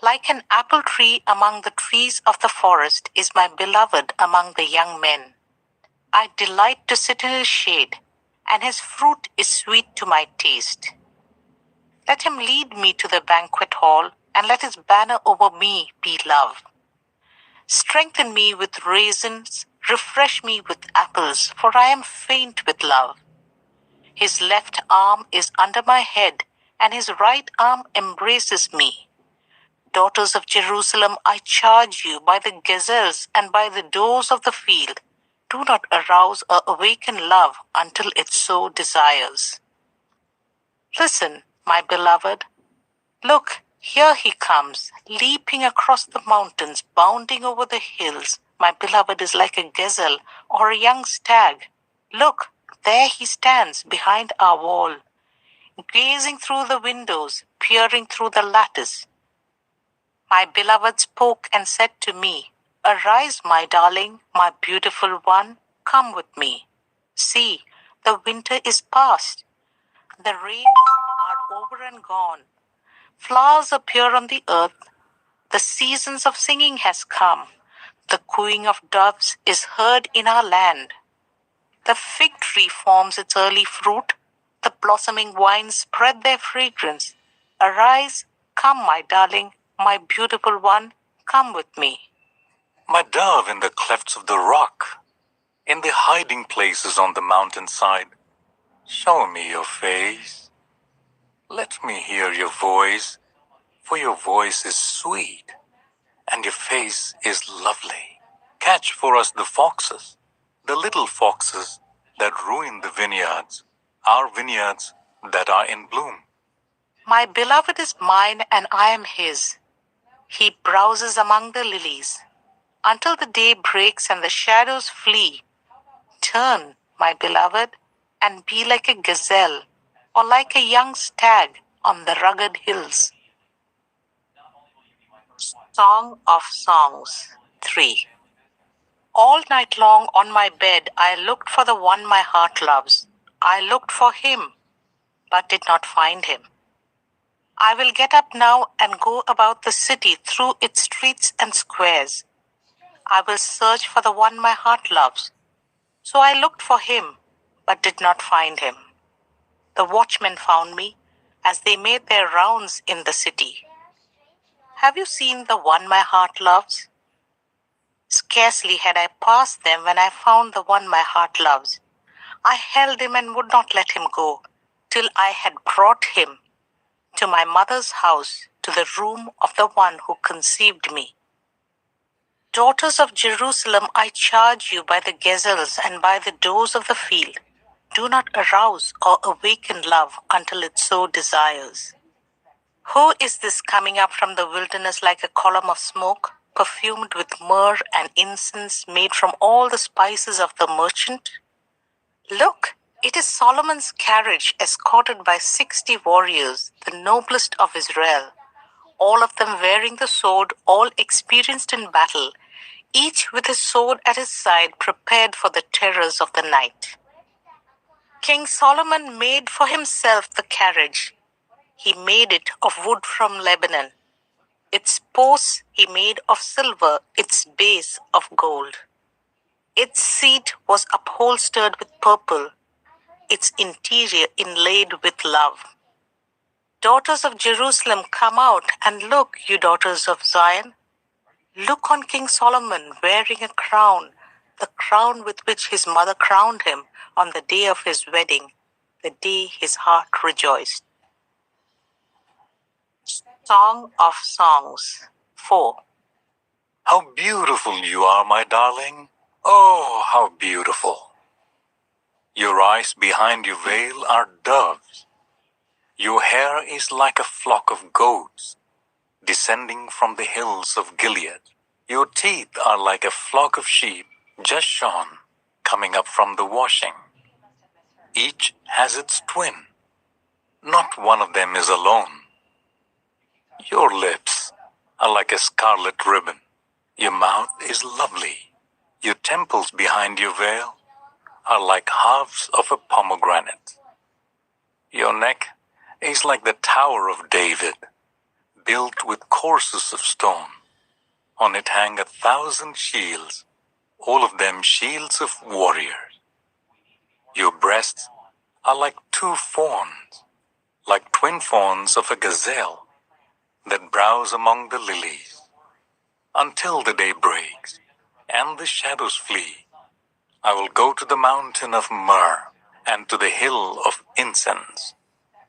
Like an apple tree among the trees of the forest is my beloved among the young men. I delight to sit in his shade, and his fruit is sweet to my taste. Let him lead me to the banquet hall, and let his banner over me be love. Strengthen me with raisins, refresh me with apples, for I am faint with love. His left arm is under my head, and his right arm embraces me. Daughters of Jerusalem, I charge you by the gazelles and by the doors of the field, do not arouse or awaken love until it so desires. Listen, my beloved. Look, here he comes, leaping across the mountains, bounding over the hills. My beloved is like a gazelle or a young stag. Look, there he stands behind our wall, gazing through the windows, peering through the lattice. My beloved spoke and said to me, Arise, my darling, my beautiful one, come with me. See, the winter is past. The rains are over and gone. Flowers appear on the earth. The seasons of singing has come. The cooing of doves is heard in our land. The fig tree forms its early fruit. The blossoming vines spread their fragrance. Arise, come, my darling, my beautiful one, come with me. My dove in the clefts of the rock, in the hiding places on the mountainside, show me your face. Let me hear your voice, for your voice is sweet, and your face is lovely. Catch for us the foxes, the little foxes that ruin the vineyards, our vineyards that are in bloom. My beloved is mine, and I am his. He browses among the lilies, until the day breaks and the shadows flee. Turn, my beloved, and be like a gazelle, or like a young stag on the rugged hills. Song of Songs 3. All night long on my bed I looked for the one my heart loves. I looked for him, but did not find him. I will get up now and go about the city through its streets and squares. I will search for the one my heart loves. So I looked for him, but did not find him. The watchmen found me as they made their rounds in the city. Have you seen the one my heart loves? Scarcely had I passed them when I found the one my heart loves. I held him and would not let him go, till I had brought him to my mother's house, to the room of the one who conceived me. Daughters of Jerusalem, I charge you by the gazelles and by the doors of the field, do not arouse or awaken love until it so desires. Who is this coming up from the wilderness like a column of smoke, perfumed with myrrh and incense made from all the spices of the merchant? Look, it is Solomon's carriage escorted by 60 warriors, the noblest of Israel, all of them wearing the sword, all experienced in battle, each with his sword at his side, prepared for the terrors of the night. King Solomon made for himself the carriage. He made it of wood from Lebanon. Its posts he made of silver, its base of gold. Its seat was upholstered with purple, its interior inlaid with love. Daughters of Jerusalem, come out and look, you daughters of Zion. Look on King Solomon wearing a crown, the crown with which his mother crowned him on the day of his wedding, the day his heart rejoiced. Song of Songs 4. How beautiful you are, my darling. Oh, how beautiful. Your eyes behind your veil are doves. Your hair is like a flock of goats, descending from the hills of Gilead. Your teeth are like a flock of sheep, just shorn, coming up from the washing. Each has its twin. Not one of them is alone. Your lips are like a scarlet ribbon. Your mouth is lovely. Your temples behind your veil are like halves of a pomegranate. Your Your neck is like the Tower of David, built with courses of stone. On it hang 1,000 shields, all of them shields of warriors. Your breasts are like 2 fawns, like twin fawns of a gazelle that browse among the lilies. Until the day breaks and the shadows flee, I will go to the mountain of myrrh and to the hill of incense.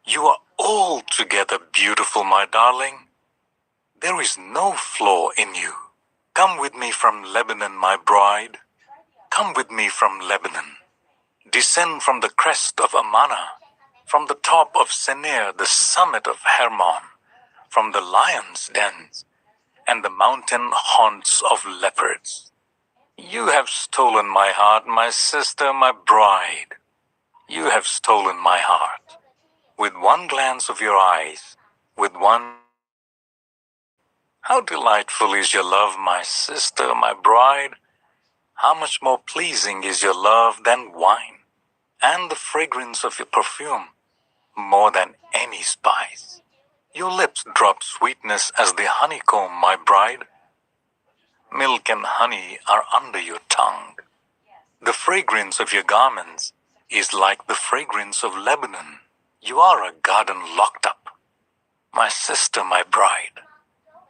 You are altogether beautiful, my darling. There is no flaw in you. Come with me from Lebanon, my bride. Come with me from Lebanon. Descend from the crest of Amana, from the top of Senir, the summit of Hermon, from the lion's dens and the mountain haunts of leopards. You have stolen my heart, my sister, my bride. You have stolen my heart. With one glance of your eyes, with one... How delightful is your love, my sister, my bride. How much more pleasing is your love than wine, and the fragrance of your perfume more than any spice. Your lips drop sweetness as the honeycomb, my bride. Milk and honey are under your tongue. The fragrance of your garments is like the fragrance of Lebanon. You are a garden locked up. My sister, my bride.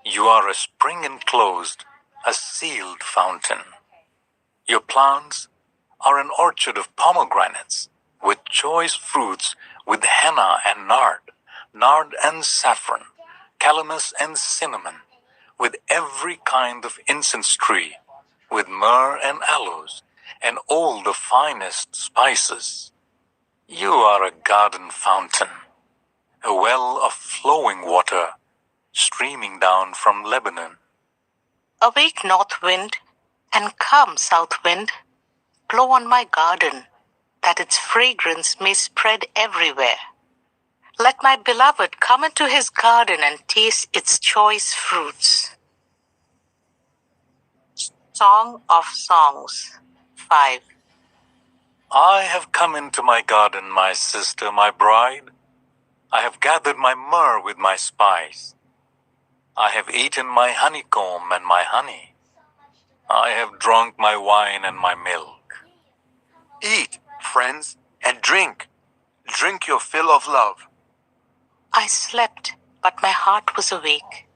You are a spring enclosed, a sealed fountain. Your plants are an orchard of pomegranates, with choice fruits, with henna and nard and saffron, calamus and cinnamon, with every kind of incense tree, with myrrh and aloes, and all the finest spices. You are a garden fountain, a well of flowing water, streaming down from Lebanon. Awake, north wind, and come, south wind. Blow on my garden, that its fragrance may spread everywhere. Let my beloved come into his garden and taste its choice fruits. Song of Songs 5. I have come into my garden, my sister, my bride. I have gathered my myrrh with my spice. I have eaten my honeycomb and my honey. I have drunk my wine and my milk. Eat, friends, and drink. Drink your fill of love. I slept, but my heart was awake.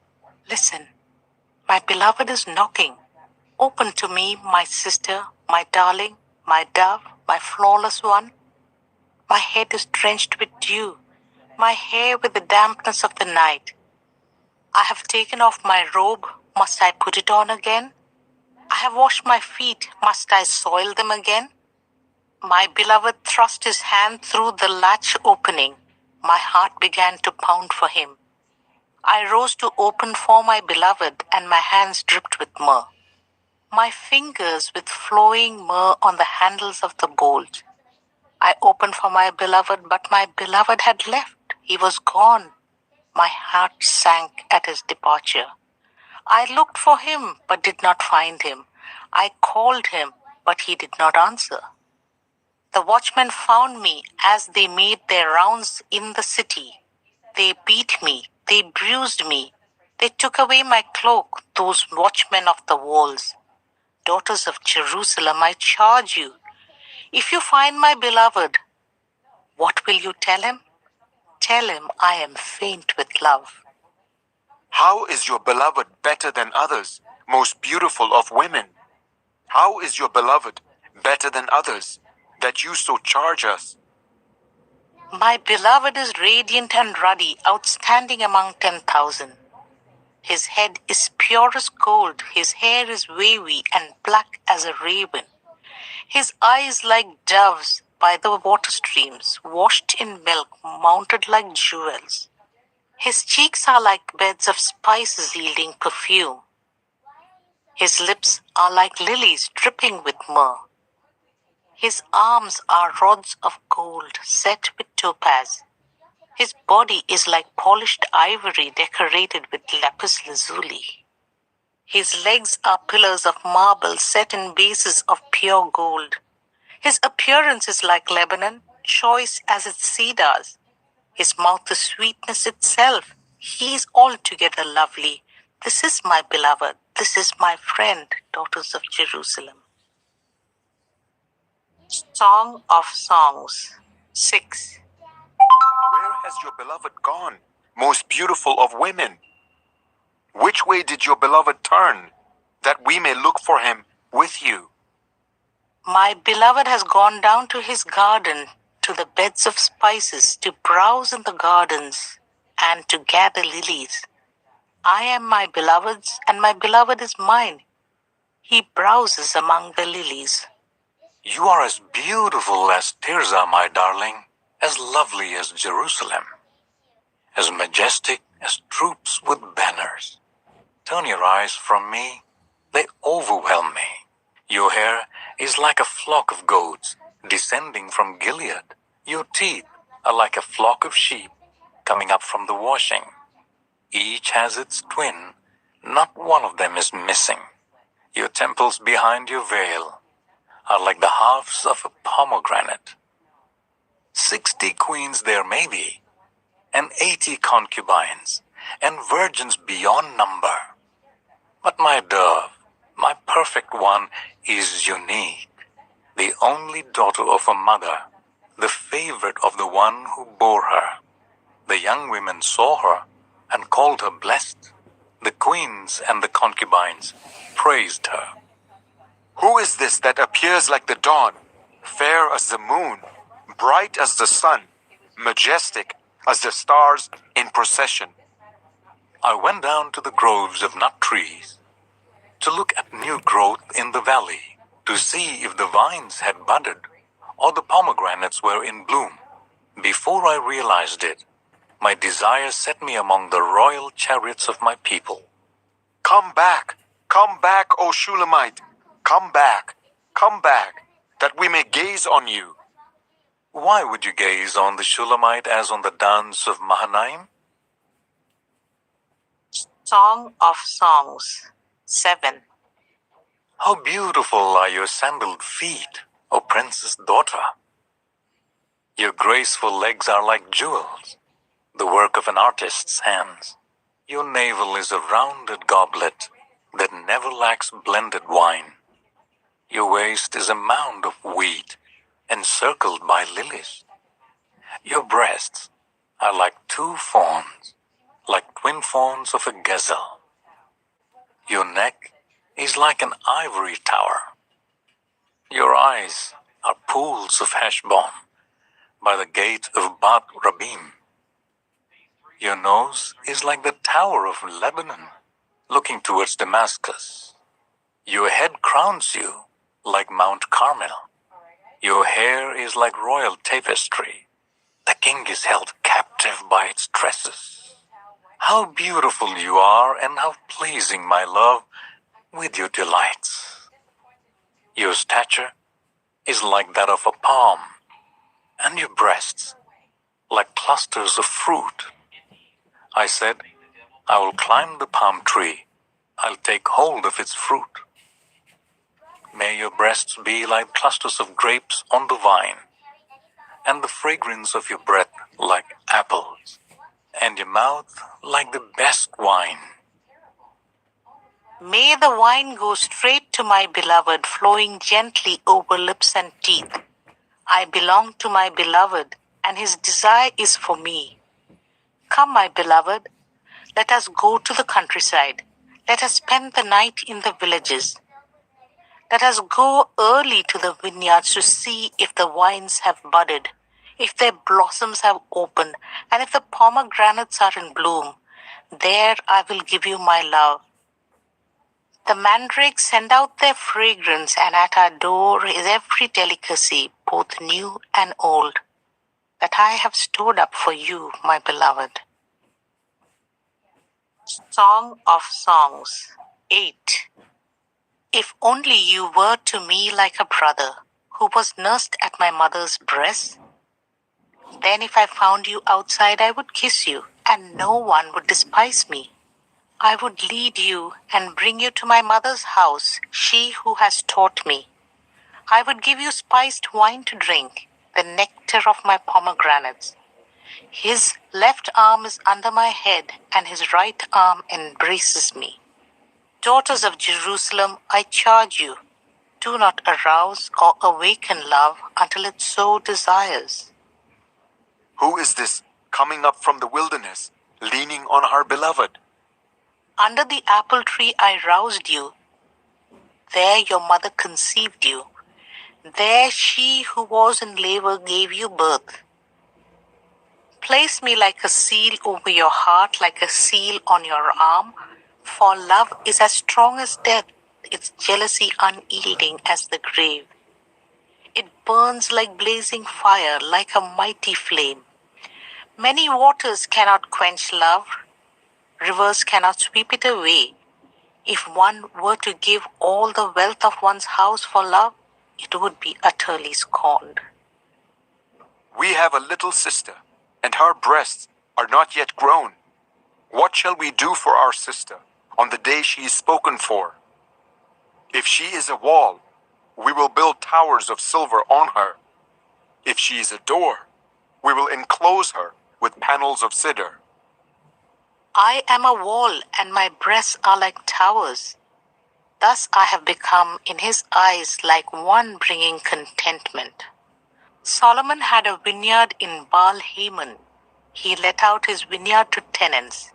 Listen, my beloved is knocking. Open to me, my sister, my darling, my dove, my flawless one. My head is drenched with dew, my hair with the dampness of the night. I have taken off my robe, must I put it on again? I have washed my feet, must I soil them again? My beloved thrust his hand through the latch opening. My heart began to pound for him. I rose to open for my beloved, and my hands dripped with myrrh. My fingers with flowing myrrh on the handles of the bolt. I opened for my beloved, but my beloved had left. He was gone. My heart sank at his departure. I looked for him, but did not find him. I called him, but he did not answer. The watchmen found me as they made their rounds in the city. They beat me, they bruised me. They took away my cloak, those watchmen of the walls. Daughters of Jerusalem, I charge you, if you find my beloved, what will you tell him? Tell him I am faint with love. How is your beloved better than others, most beautiful of women? How is your beloved better than others, that you so charge us? My beloved is radiant and ruddy, outstanding among 10,000. His head is pure as gold, his hair is wavy and black as a raven. His eyes like doves by the water streams, washed in milk, mounted like jewels. His cheeks are like beds of spices yielding perfume. His lips are like lilies dripping with myrrh. His arms are rods of gold set with topaz. His body is like polished ivory decorated with lapis lazuli. His legs are pillars of marble set in bases of pure gold. His appearance is like Lebanon, choice as its cedars. His mouth is sweetness itself. He is altogether lovely. This is my beloved. This is my friend, daughters of Jerusalem. Song of Songs 6. Where has your beloved gone, most beautiful of women? Which way did your beloved turn, that we may look for him with you? My beloved has gone down to his garden, to the beds of spices, to browse in the gardens, and to gather lilies. I am my beloved's, and my beloved is mine. He browses among the lilies. You are as beautiful as Tirzah, my darling, as lovely as Jerusalem, as majestic as troops with banners. Turn your eyes from me, they overwhelm me. Your hair is like a flock of goats descending from Gilead. Your teeth are like a flock of sheep coming up from the washing. Each has its twin, not one of them is missing. Your temples behind your veil are like the halves of a pomegranate. 60 queens there may be, and 80 concubines, and virgins beyond number. But my dove, my perfect one, is unique, the only daughter of a mother, the favorite of the one who bore her. The young women saw her and called her blessed. The queens and the concubines praised her. Who is this that appears like the dawn, fair as the moon, bright as the sun, majestic as the stars in procession? I went down to the groves of nut trees to look at new growth in the valley, to see if the vines had budded or the pomegranates were in bloom. Before I realized it, my desire set me among the royal chariots of my people. Come back, O Shulamite, come back, that we may gaze on you. Why would you gaze on the Shulamite as on the dance of Mahanaim? Song of Songs 7. How beautiful are your sandaled feet, O princess daughter! Your graceful legs are like jewels, the work of an artist's hands. Your navel is a rounded goblet that never lacks blended wine. Your waist is a mound of wheat encircled by lilies. Your breasts are like 2 fawns, like twin fawns of a gazelle. Your neck is like an ivory tower. Your eyes are pools of Heshbon by the gate of Bat Rabim. Your nose is like the tower of Lebanon, looking towards Damascus. Your head crowns you like Mount Carmel. Your hair is like royal tapestry. The king is held captive by its tresses. How beautiful you are, and how pleasing, my love, with your delights. Your stature is like that of a palm, and your breasts like clusters of fruit. I said, I will climb the palm tree. I'll take hold of its fruit. May your breasts be like clusters of grapes on the vine, and the fragrance of your breath like apples, and your mouth like the best wine. May the wine go straight to my beloved, flowing gently over lips and teeth. I belong to my beloved, and his desire is for me. Come, my beloved, let us go to the countryside. Let us spend the night in the villages. Let us go early to the vineyards to see if the vines have budded, if their blossoms have opened, and if the pomegranates are in bloom. There I will give you my love. The mandrakes send out their fragrance, and at our door is every delicacy, both new and old, that I have stored up for you, my beloved. Song of Songs 8. If only you were to me like a brother, who was nursed at my mother's breast. Then if I found you outside, I would kiss you, and no one would despise me. I would lead you and bring you to my mother's house, she who has taught me. I would give you spiced wine to drink, the nectar of my pomegranates. His left arm is under my head, and his right arm embraces me. Daughters of Jerusalem, I charge you, do not arouse or awaken love until it so desires. Who is this coming up from the wilderness, leaning on her beloved? Under the apple tree I roused you. There your mother conceived you. There she who was in labor gave you birth. Place me like a seal over your heart, like a seal on your arm, for love is as strong as death, its jealousy unyielding as the grave. It burns like blazing fire, like a mighty flame. Many waters cannot quench love, rivers cannot sweep it away. If one were to give all the wealth of one's house for love, it would be utterly scorned. We have a little sister, and her breasts are not yet grown. What shall we do for our sister on the day she is spoken for? If she is a wall, we will build towers of silver on her. If she is a door, we will enclose her with panels of cedar. I am a wall, and my breasts are like towers. Thus I have become in his eyes like one bringing contentment. Solomon had a vineyard in Baal-Hamon. He let out his vineyard to tenants.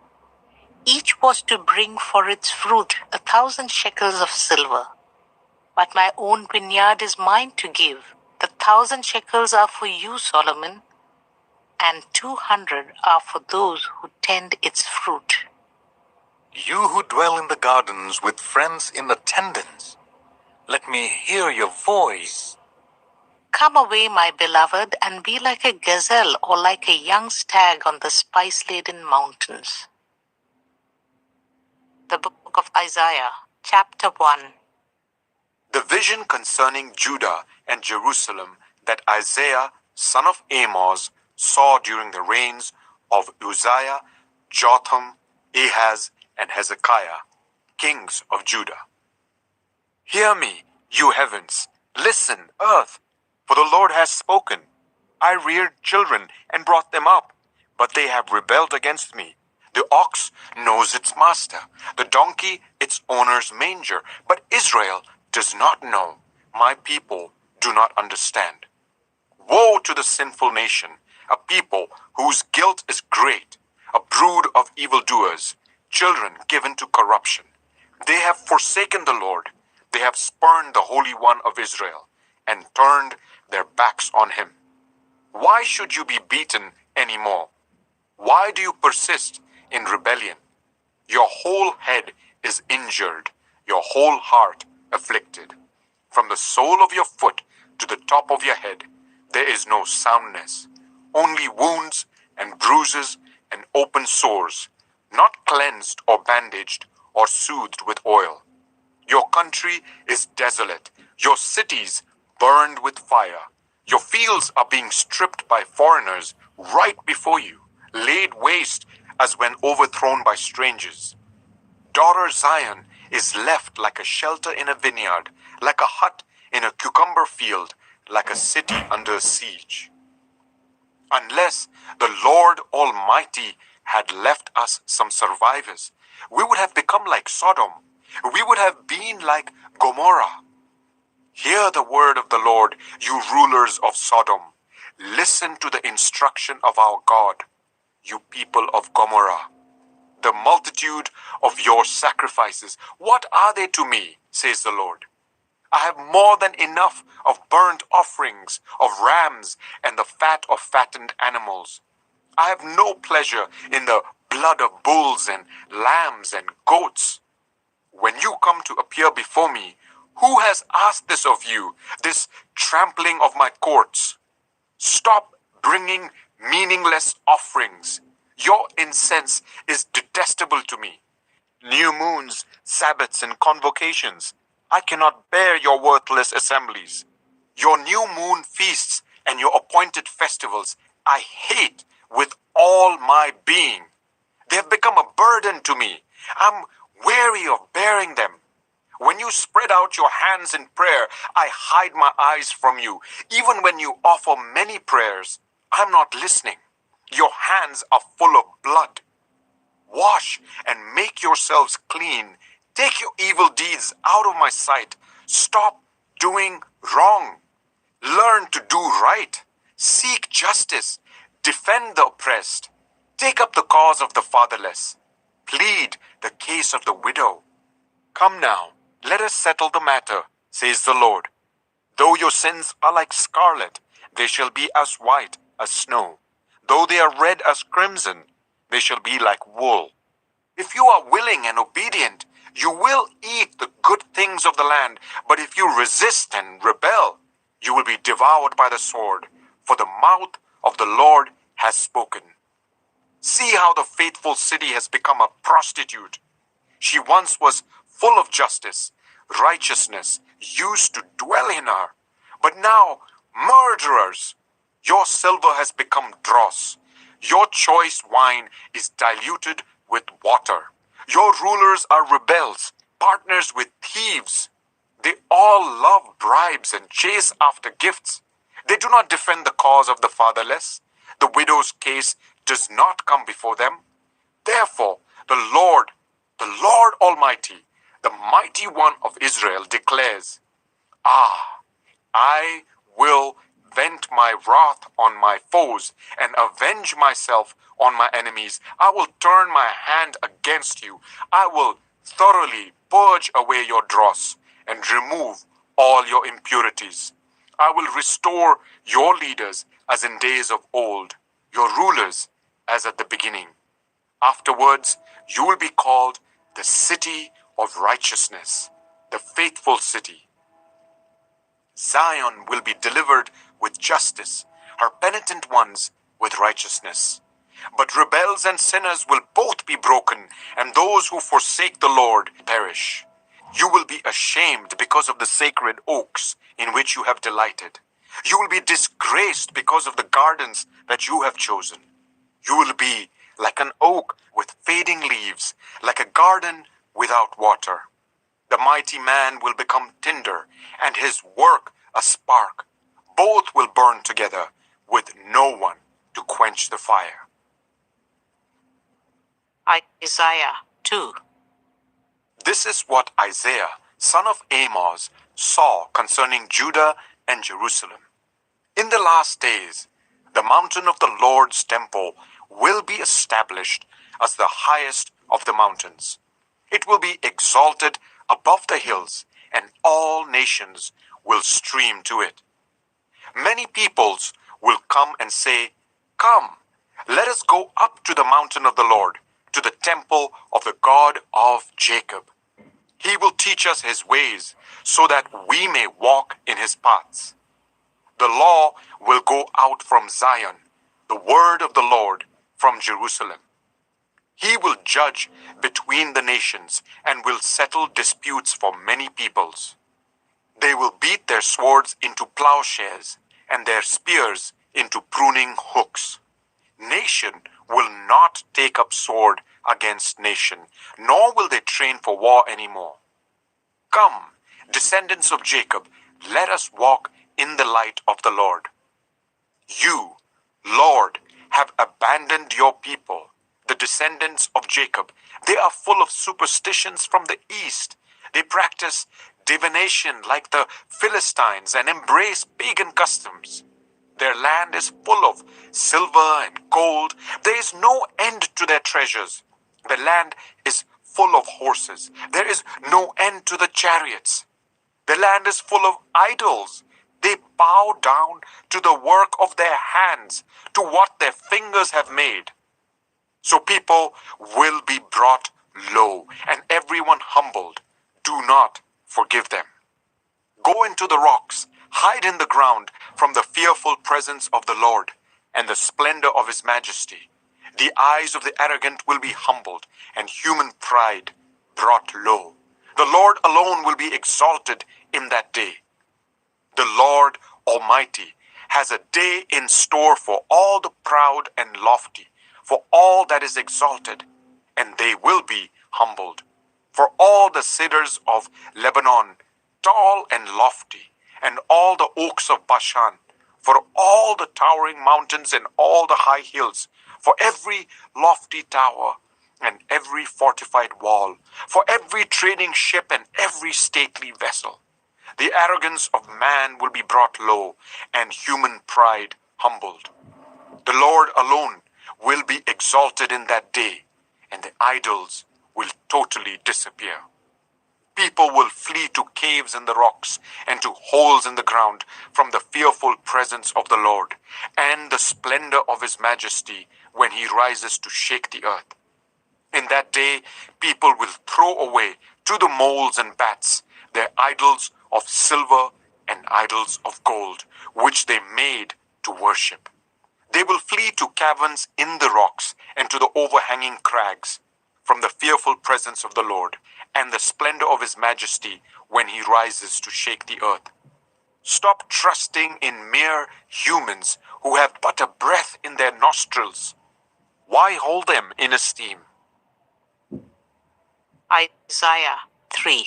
Each was to bring for its fruit 1,000 shekels of silver. But my own vineyard is mine to give. The 1,000 shekels are for you, Solomon, and 200 are for those who tend its fruit. You who dwell in the gardens with friends in attendance, let me hear your voice. Come away, my beloved, and be like a gazelle or like a young stag on the spice-laden mountains. The book of Isaiah, chapter 1. The vision concerning Judah and Jerusalem that Isaiah, son of Amos, saw during the reigns of Uzziah, Jotham, Ahaz, and Hezekiah, kings of Judah. Hear me, you heavens, listen, earth, for the Lord has spoken. I reared children and brought them up, but they have rebelled against me. The ox knows its master, the donkey its owner's manger, but Israel does not know. My people do not understand. Woe to the sinful nation, a people whose guilt is great, a brood of evildoers, children given to corruption. They have forsaken the Lord. They have spurned the Holy One of Israel and turned their backs on him. Why should you be beaten any more? Why do you persist in rebellion? Your whole head is injured, your whole heart afflicted. From the sole of your foot to the top of your head, there is no soundness, only wounds and bruises and open sores, not cleansed or bandaged or soothed with oil. Your country is desolate, your cities burned with fire. Your fields are being stripped by foreigners right before you, laid waste as when overthrown by strangers. Daughter Zion is left like a shelter in a vineyard, like a hut in a cucumber field, like a city under siege. Unless the Lord Almighty had left us some survivors, we would have become like Sodom. We would have been like Gomorrah. Hear the word of the Lord, you rulers of Sodom. Listen to the instruction of our God, you people of Gomorrah. The multitude of your sacrifices, what are they to me, says the Lord? I have more than enough of burnt offerings, of rams, and the fat of fattened animals. I have no pleasure in the blood of bulls and lambs and goats. When you come to appear before me, who has asked this of you, this trampling of my courts? Stop bringing meaningless offerings. Your incense is detestable to me. New moons, Sabbaths, and convocations. I cannot bear your worthless assemblies. Your new moon feasts and your appointed festivals I hate with all my being. They have become a burden to me. I'm weary of bearing them. When you spread out your hands in prayer, I hide my eyes from you. Even when you offer many prayers, I'm not listening. Your hands are full of blood. Wash and make yourselves clean. Take your evil deeds out of my sight. Stop doing wrong. Learn to do right. Seek justice. Defend the oppressed. Take up the cause of the fatherless. Plead the case of the widow. Come now, let us settle the matter, says the Lord. Though your sins are like scarlet, they shall be as white as snow. Though they are red as crimson, they shall be like wool. If you are willing and obedient, you will eat the good things of the land. But if you resist and rebel, you will be devoured by the sword, for the mouth of the Lord has spoken. See how the faithful city has become a prostitute. She once was full of justice. Righteousness used to dwell in her. But now, murderers, your silver has become dross. Your choice wine is diluted with water. Your rulers are rebels, partners with thieves. They all love bribes and chase after gifts. They do not defend the cause of the fatherless. The widow's case does not come before them. Therefore, the Lord Almighty, the mighty one of Israel, declares, I will vent my wrath on my foes and avenge myself on my enemies. I will turn my hand against you. I will thoroughly purge away your dross and remove all your impurities. I will restore your leaders as in days of old, your rulers as at the beginning. Afterwards, you will be called the city of righteousness, the faithful city. Zion will be delivered with justice, her penitent ones with righteousness. But rebels and sinners will both be broken, and those who forsake the Lord perish. You will be ashamed because of the sacred oaks in which you have delighted. You will be disgraced because of the gardens that you have chosen. You will be like an oak with fading leaves, like a garden without water. The mighty man will become tinder, and his work a spark. Both will burn together, with no one to quench the fire. Isaiah 2. This is what Isaiah, son of Amoz, saw concerning Judah and Jerusalem. In the last days, the mountain of the Lord's temple will be established as the highest of the mountains. It will be exalted above the hills, and all nations will stream to it. Many peoples will come and say, Come, let us go up to the mountain of the Lord, to the temple of the God of Jacob. He will teach us his ways, so that we may walk in his paths. The law will go out from Zion, the word of the Lord from Jerusalem. He will judge between the nations and will settle disputes for many peoples. They will beat their swords into plowshares and their spears into pruning hooks. Nation will not take up sword against nation, nor will they train for war anymore. Come, descendants of Jacob, let us walk in the light of the Lord. You, Lord, have abandoned your people, the descendants of Jacob. They are full of superstitions from the east. They practice divination like the Philistines and embrace pagan customs. Their land is full of silver and gold. There is no end to their treasures. The land is full of horses. There is no end to the chariots. The land is full of idols. They bow down to the work of their hands, to what their fingers have made. So people will be brought low, and everyone humbled. Do not forgive them. Go into the rocks, hide in the ground from the fearful presence of the Lord and the splendor of his majesty. The eyes of the arrogant will be humbled, and human pride brought low. The Lord alone will be exalted in that day. The Lord Almighty has a day in store for all the proud and lofty, for all that is exalted, and they will be humbled. For all the cedars of Lebanon, tall and lofty, and all the oaks of Bashan, for all the towering mountains and all the high hills, for every lofty tower and every fortified wall, for every trading ship and every stately vessel. The arrogance of man will be brought low, and human pride humbled. The Lord alone will be exalted in that day, and the idols will totally disappear. People will flee to caves in the rocks and to holes in the ground from the fearful presence of the Lord and the splendor of his majesty when he rises to shake the earth. In that day, people will throw away to the moles and bats their idols of silver and idols of gold, which they made to worship. They will flee to caverns in the rocks and to the overhanging crags from the fearful presence of the Lord and the splendor of his majesty when he rises to shake the earth. Stop trusting in mere humans who have but a breath in their nostrils. Why hold them in esteem? Isaiah 3.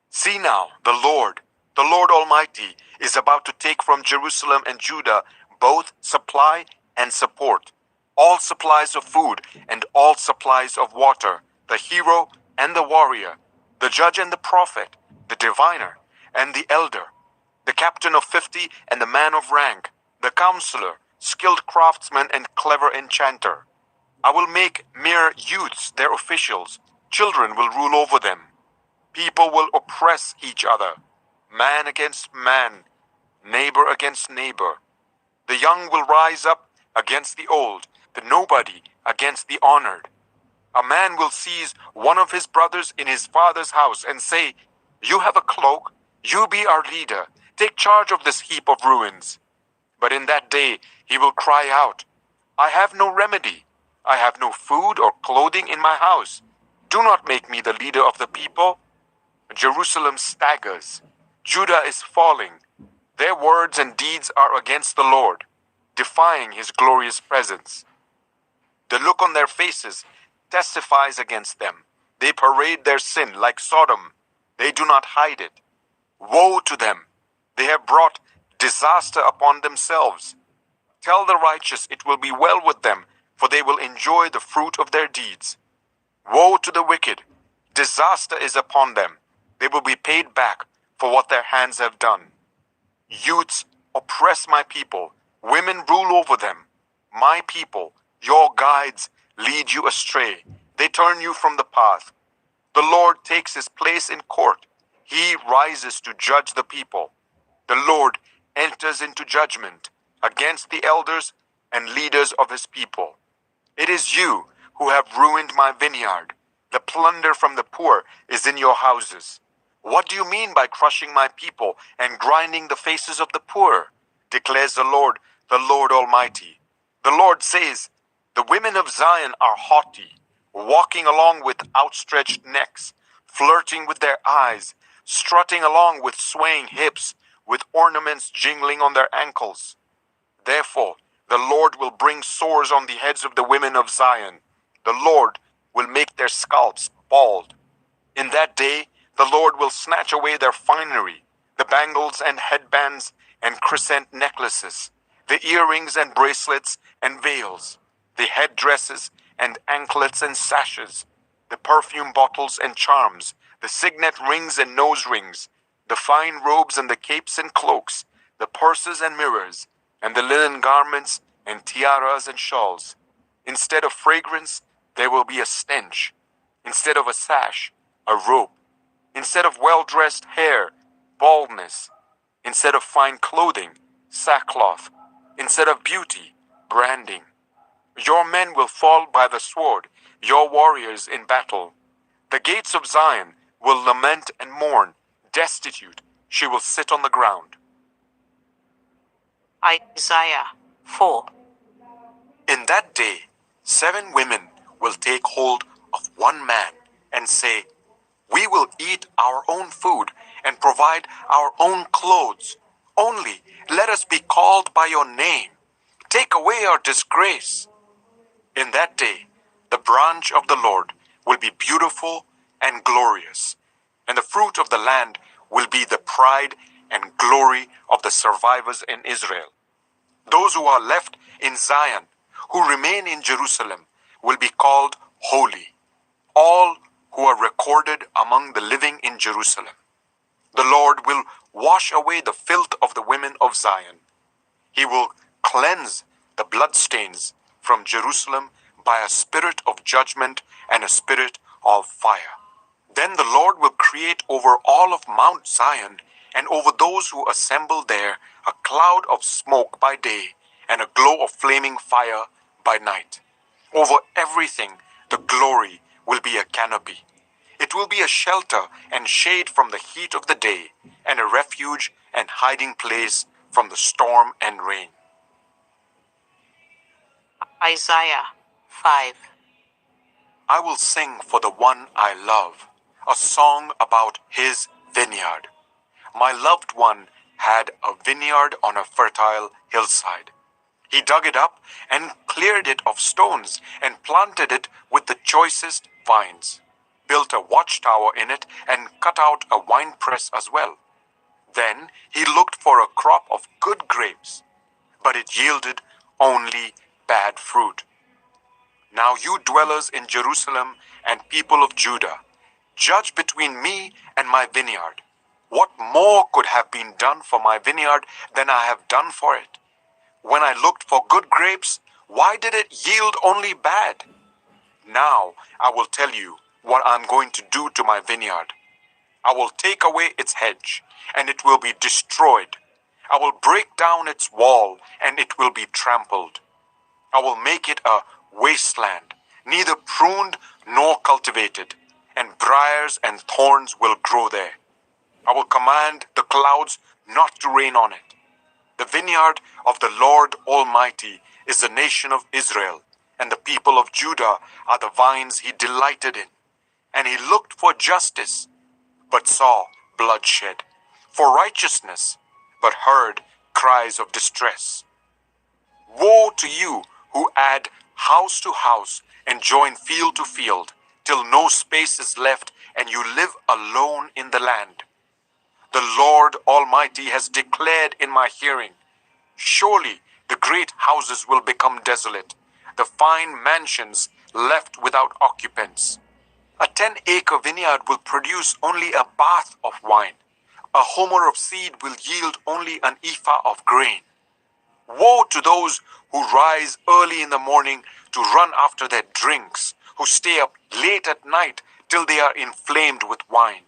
See now, the Lord Almighty, is about to take from Jerusalem and Judah both supply and support, all supplies of food and all supplies of water, the hero and the warrior, the judge and the prophet, the diviner and the elder, the captain of 50 and the man of rank, the counselor, skilled craftsman and clever enchanter. I will make mere youths their officials. Children will rule over them. People will oppress each other, man against man, neighbor against neighbor. The young will rise up against the old, the nobody against the honored. A man will seize one of his brothers in his father's house and say, "You have a cloak, you be our leader, take charge of this heap of ruins." But in that day he will cry out, "I have no remedy, I have no food or clothing in my house. Do not make me the leader of the people." Jerusalem staggers, Judah is falling. Their words and deeds are against the Lord, defying his glorious presence. The look on their faces testifies against them. They parade their sin like Sodom. They do not hide it. Woe to them! They have brought disaster upon themselves. Tell the righteous it will be well with them, for they will enjoy the fruit of their deeds. Woe to the wicked! Disaster is upon them. They will be paid back for what their hands have done. Youths oppress my people. Women rule over them. My people, your guides, lead you astray. They turn you from the path. The Lord takes his place in court. He rises to judge the people. The Lord enters into judgment against the elders and leaders of his people. It is you who have ruined my vineyard. The plunder from the poor is in your houses. What do you mean by crushing my people and grinding the faces of the poor? Declares the Lord Almighty. The Lord says, the women of Zion are haughty, walking along with outstretched necks, flirting with their eyes, strutting along with swaying hips, with ornaments jingling on their ankles. Therefore, the Lord will bring sores on the heads of the women of Zion. The Lord will make their scalps bald. In that day, the Lord will snatch away their finery, the bangles and headbands and crescent necklaces, the earrings and bracelets and veils, the headdresses and anklets and sashes, the perfume bottles and charms, the signet rings and nose rings, the fine robes and the capes and cloaks, the purses and mirrors, and the linen garments and tiaras and shawls. Instead of fragrance, there will be a stench. Instead of a sash, a rope. Instead of well-dressed hair, baldness. Instead of fine clothing, sackcloth. Instead of beauty, branding. Your men will fall by the sword, your warriors in battle. The gates of Zion will lament and mourn. Destitute, she will sit on the ground. Isaiah 4. In that day, 7 women will take hold of one man and say, "We will eat our own food and provide our own clothes. Only let us be called by your name. Take away our disgrace." In that day, the branch of the Lord will be beautiful and glorious, and the fruit of the land will be the pride and glory of the survivors in Israel. Those who are left in Zion, who remain in Jerusalem will be called holy, all who are recorded among the living in Jerusalem. The Lord will wash away the filth of the women of Zion. He will cleanse the bloodstains from Jerusalem by a spirit of judgment and a spirit of fire. Then the Lord will create over all of Mount Zion and over those who assemble there a cloud of smoke by day and a glow of flaming fire by night. Over everything the glory will be a canopy. It will be a shelter and shade from the heat of the day, and a refuge and hiding place from the storm and rain. Isaiah 5. I will sing for the one I love, a song about his vineyard. My loved one had a vineyard on a fertile hillside. He dug it up and cleared it of stones and planted it with the choicest vines, built a watchtower in it and cut out a winepress as well. Then he looked for a crop of good grapes, but it yielded only bad fruit. Now you dwellers in Jerusalem and people of Judah, judge between me and my vineyard. What more could have been done for my vineyard than I have done for it? When I looked for good grapes, why did it yield only bad? Now I will tell you what I'm going to do to my vineyard. I will take away its hedge, and it will be destroyed. I will break down its wall, and it will be trampled. I will make it a wasteland, neither pruned nor cultivated, and briars and thorns will grow there. I will command the clouds not to rain on it. The vineyard of the Lord Almighty is the nation of Israel, and the people of Judah are the vines he delighted in. And he looked for justice, but saw bloodshed, for righteousness, but heard cries of distress. Woe to you who add house to house and join field to field, till no space is left and you live alone in the land. The Lord Almighty has declared in my hearing, surely the great houses will become desolate, the fine mansions left without occupants. A 10-acre vineyard will produce only a bath of wine. A homer of seed will yield only an ephah of grain. Woe to those who rise early in the morning to run after their drinks, who stay up late at night till they are inflamed with wine.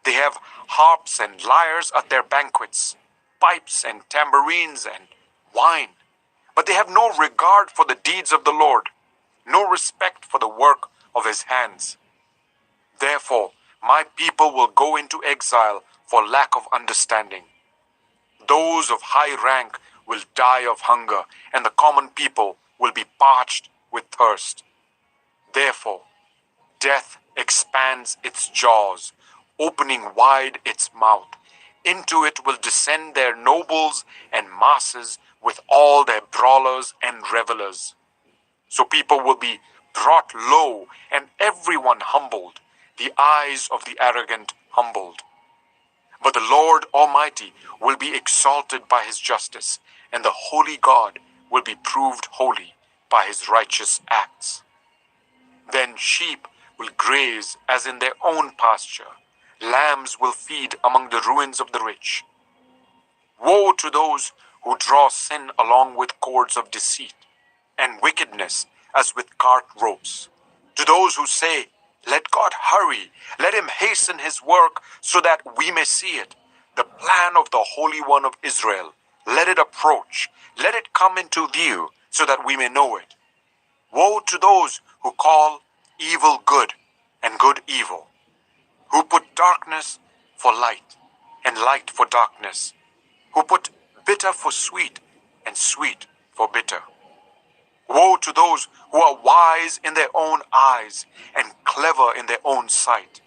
They have harps and lyres at their banquets, pipes and tambourines and wine, but they have no regard for the deeds of the Lord, no respect for the work of his hands. Therefore, my people will go into exile for lack of understanding. Those of high rank will die of hunger, and the common people will be parched with thirst. Therefore, death expands its jaws, opening wide its mouth. Into it will descend their nobles and masses with all their brawlers and revelers. So people will be brought low and everyone humbled, the eyes of the arrogant humbled. But the Lord Almighty will be exalted by his justice, and the holy God will be proved holy by his righteous acts. Then sheep will graze as in their own pasture. Lambs will feed among the ruins of the rich. Woe to those who draw sin along with cords of deceit, and wickedness as with cart ropes. To those who say, let God hurry, let him hasten his work so that we may see it. The plan of the Holy One of Israel, let it approach, let it come into view so that we may know it. Woe to those who call evil good and good evil, who put darkness for light and light for darkness, who put bitter for sweet and sweet for bitter. Woe to those who are wise in their own eyes and clever in their own sight.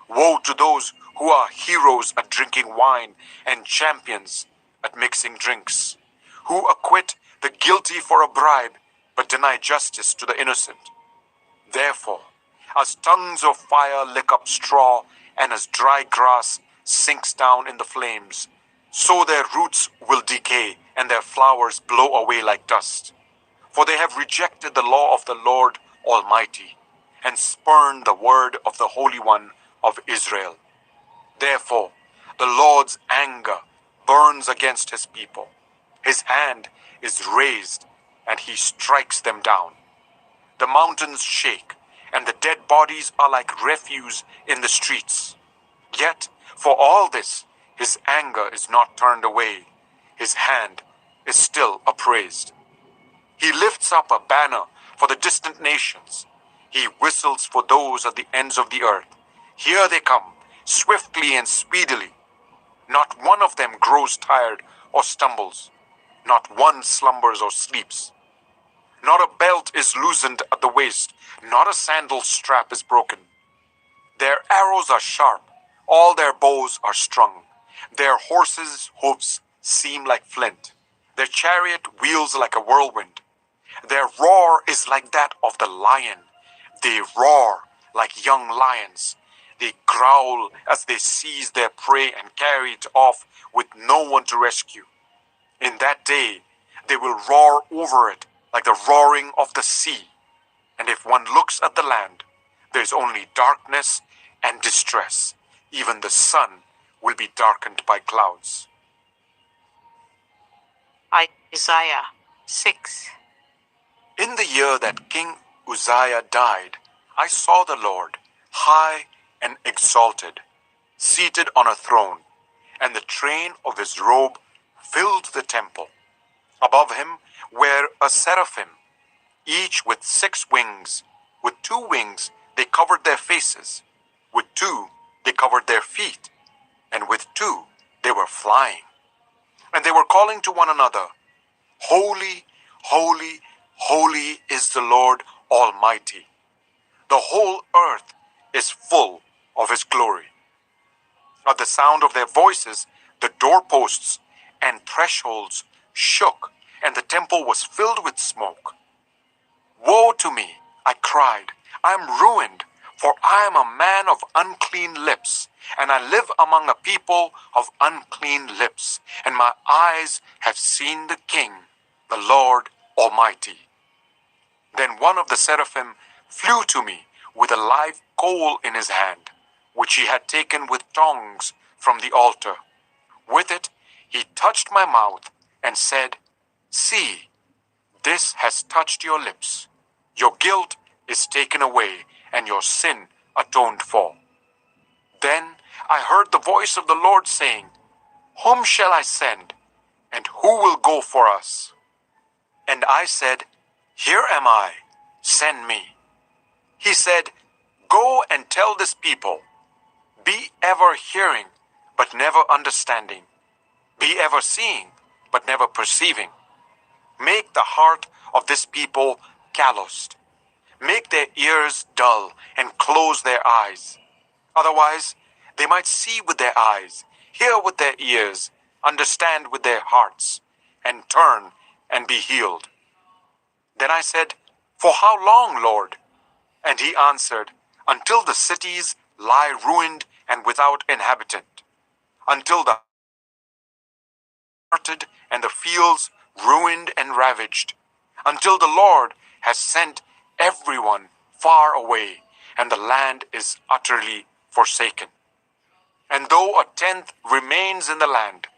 Woe to those who are heroes at drinking wine and champions at mixing drinks, who acquit the guilty for a bribe but deny justice to the innocent. Therefore, as tongues of fire lick up straw and as dry grass sinks down in the flames, so their roots will decay and their flowers blow away like dust. For they have rejected the law of the Lord Almighty, and spurned the word of the Holy One of Israel. Therefore, the Lord's anger burns against his people. His hand is raised, and he strikes them down. The mountains shake, and the dead bodies are like refuse in the streets. Yet, for all this, his anger is not turned away. His hand is still upraised. He lifts up a banner for the distant nations. He whistles for those at the ends of the earth. Here they come, swiftly and speedily. Not one of them grows tired or stumbles. Not one slumbers or sleeps. Not a belt is loosened at the waist. Not a sandal strap is broken. Their arrows are sharp. All their bows are strung. Their horses' hoofs seem like flint. Their chariot wheels like a whirlwind. Their roar is like that of the lion. They roar like young lions. They growl as they seize their prey and carry it off with no one to rescue. In that day, they will roar over it like the roaring of the sea. And if one looks at the land, there is only darkness and distress. Even the sun will be darkened by clouds. Isaiah 6. In the year that King Uzziah died, I saw the Lord, high and exalted, seated on a throne, and the train of his robe filled the temple. Above him were a seraphim, each with 6 wings. With 2 wings they covered their faces, with 2 they covered their feet, and with 2 they were flying. And they were calling to one another, Holy, holy, holy is the Lord Almighty. The whole earth is full of his glory. At the sound of their voices, the doorposts and thresholds shook, and the temple was filled with smoke. Woe to me, I cried, I am ruined, for I am a man of unclean lips, and I live among a people of unclean lips, and my eyes have seen the King, the Lord Almighty. Then one of the seraphim flew to me with a live coal in his hand, which he had taken with tongs from the altar. With it he touched my mouth and said, See, this has touched your lips. Your guilt is taken away, and your sin atoned for. Then I heard the voice of the Lord saying, Whom shall I send, and who will go for us? And I said, Here am I, send me. He said, Go and tell this people, be ever hearing, but never understanding. Be ever seeing, but never perceiving. Make the heart of this people calloused. Make their ears dull and close their eyes. Otherwise, they might see with their eyes, hear with their ears, understand with their hearts, and turn and be healed. Then I said, For how long, Lord? And he answered, Until the cities lie ruined and without inhabitant, until the and the fields ruined and ravaged, until the Lord has sent everyone far away, and the land is utterly forsaken. And though a tenth remains in the land,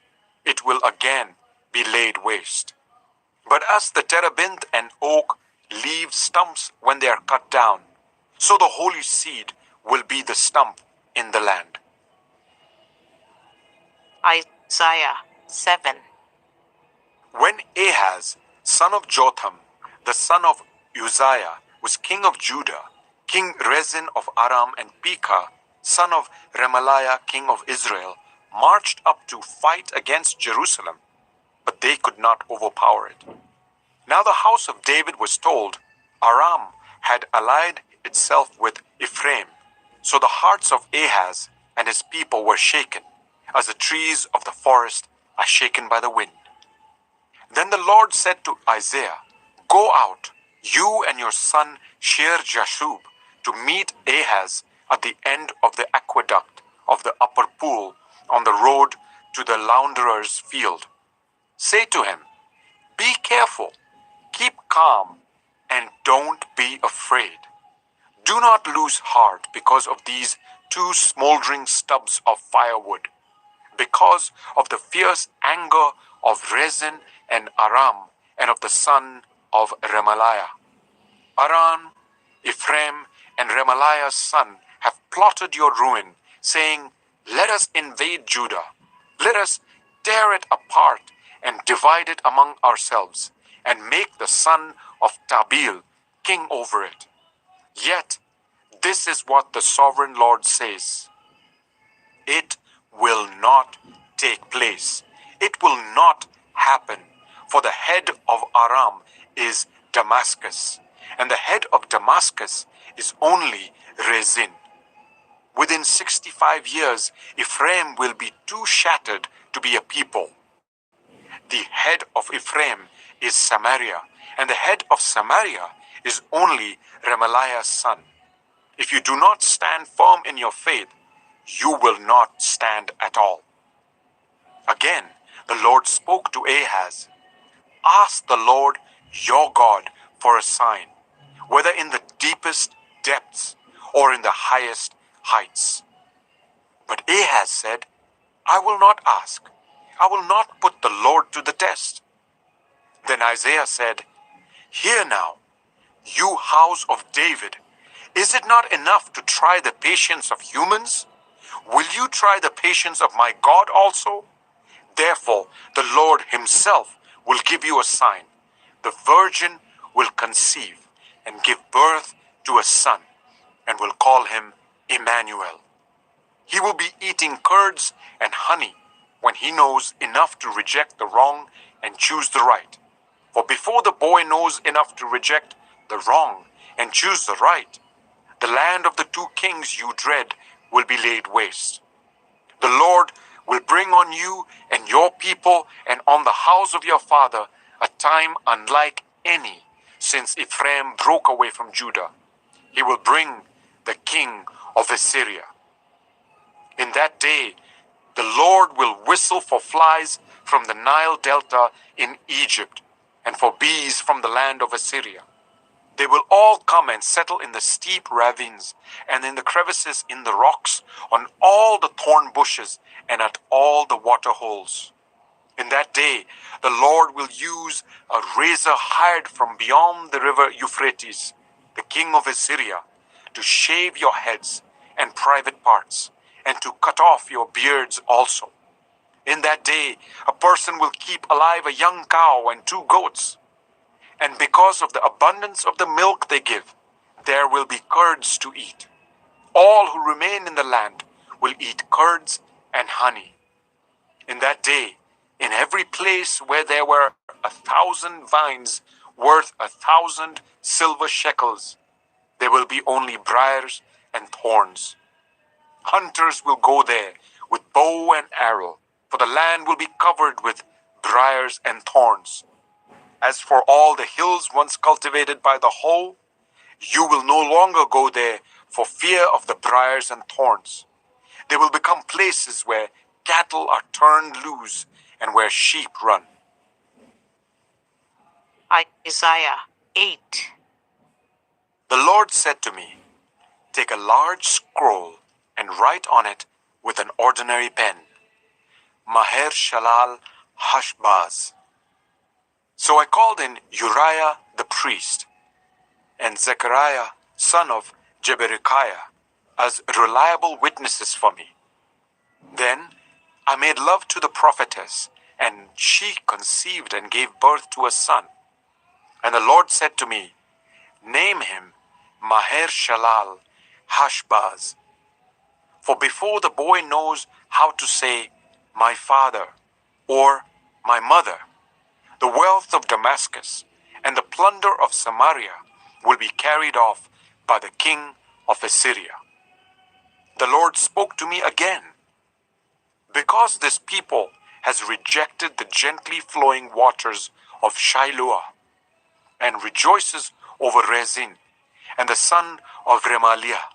it will again be laid waste. But as the terebinth and oak leave stumps when they are cut down, so the holy seed will be the stump in the land. Isaiah 7. When Ahaz, son of Jotham, the son of Uzziah, was king of Judah, King Rezin of Aram and Pekah, son of Remaliah, king of Israel, marched up to fight against Jerusalem, but they could not overpower it. Now the house of David was told, Aram had allied itself with Ephraim. So the hearts of Ahaz and his people were shaken, as the trees of the forest are shaken by the wind. Then the Lord said to Isaiah, Go out, you and your son Shear-Jashub, to meet Ahaz at the end of the aqueduct of the upper pool on the road to the launderer's field. Say to him, Be careful, Keep calm and don't be afraid. Do not lose heart because of these two smoldering stubs of firewood, because of the fierce anger of Rezin and Aram and of the son of Remaliah. Aram, Ephraim, and Remaliah's son have plotted your ruin, saying, "Let us invade Judah. Let us tear it apart and divide it among ourselves, and make the son of Tabil king over it." Yet, this is what the sovereign Lord says: it will not take place. It will not happen. For the head of Aram is Damascus, and the head of Damascus is only Rezin. Within 65 years, Ephraim will be too shattered to be a people. The head of Ephraim is Samaria, and the head of Samaria is only Remaliah's son. If you do not stand firm in your faith, you will not stand at all. Again, the Lord spoke to Ahaz. Ask the Lord your God for a sign, whether in the deepest depths or in the highest heights. But Ahaz said, I will not ask. I will not put the Lord to the test. Then Isaiah said, Hear now, you house of David, is it not enough to try the patience of humans? Will you try the patience of my God also? Therefore, the Lord himself will give you a sign. The virgin will conceive and give birth to a son, and will call him Emmanuel. He will be eating curds and honey when he knows enough to reject the wrong and choose the right. For before the boy knows enough to reject the wrong and choose the right, the land of the two kings you dread will be laid waste. The Lord will bring on you and your people and on the house of your father a time unlike any since Ephraim broke away from Judah. He will bring the king of Assyria. In that day, the Lord will whistle for flies from the Nile Delta in Egypt and for bees from the land of Assyria. They will all come and settle in the steep ravines and in the crevices in the rocks, on all the thorn bushes and at all the water holes. In that day, the Lord will use a razor hired from beyond the river Euphrates, the king of Assyria, to shave your heads and private parts, and to cut off your beards also. In that day, a person will keep alive a young cow and 2 goats. And because of the abundance of the milk they give, there will be curds to eat. All who remain in the land will eat curds and honey. In that day, in every place where there were 1,000 vines worth 1,000 silver shekels, there will be only briars and thorns. Hunters will go there with bow and arrow, for the land will be covered with briars and thorns. As for all the hills once cultivated by the hoe, you will no longer go there for fear of the briars and thorns. They will become places where cattle are turned loose and where sheep run. Isaiah 8. The Lord said to me, Take a large scroll and write on it with an ordinary pen, Maher Shalal Hashbaz. So I called in Uriah the priest and Zechariah son of Jeberechiah as reliable witnesses for me. Then I made love to the prophetess, and she conceived and gave birth to a son. And the Lord said to me, Name him Maher Shalal Hashbaz. For before the boy knows how to say, my father or my mother, the wealth of Damascus and the plunder of Samaria will be carried off by the king of Assyria. The Lord spoke to me again. Because this people has rejected the gently flowing waters of Shiloah and rejoices over Rezin and the son of Remaliah,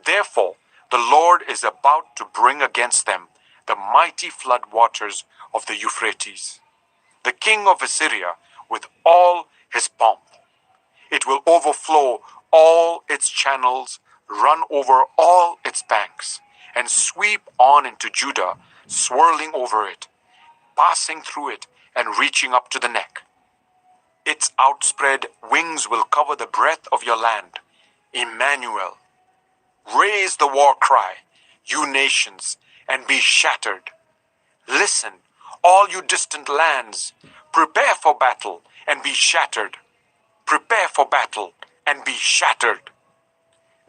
therefore the Lord is about to bring against them the mighty flood waters of the Euphrates. The king of Assyria with all his pomp. It will overflow all its channels, run over all its banks, and sweep on into Judah, swirling over it, passing through it, and reaching up to the neck. Its outspread wings will cover the breadth of your land. Emmanuel. Raise the war cry, you nations, and be shattered. Listen, all you distant lands, prepare for battle and be shattered. Prepare for battle and be shattered.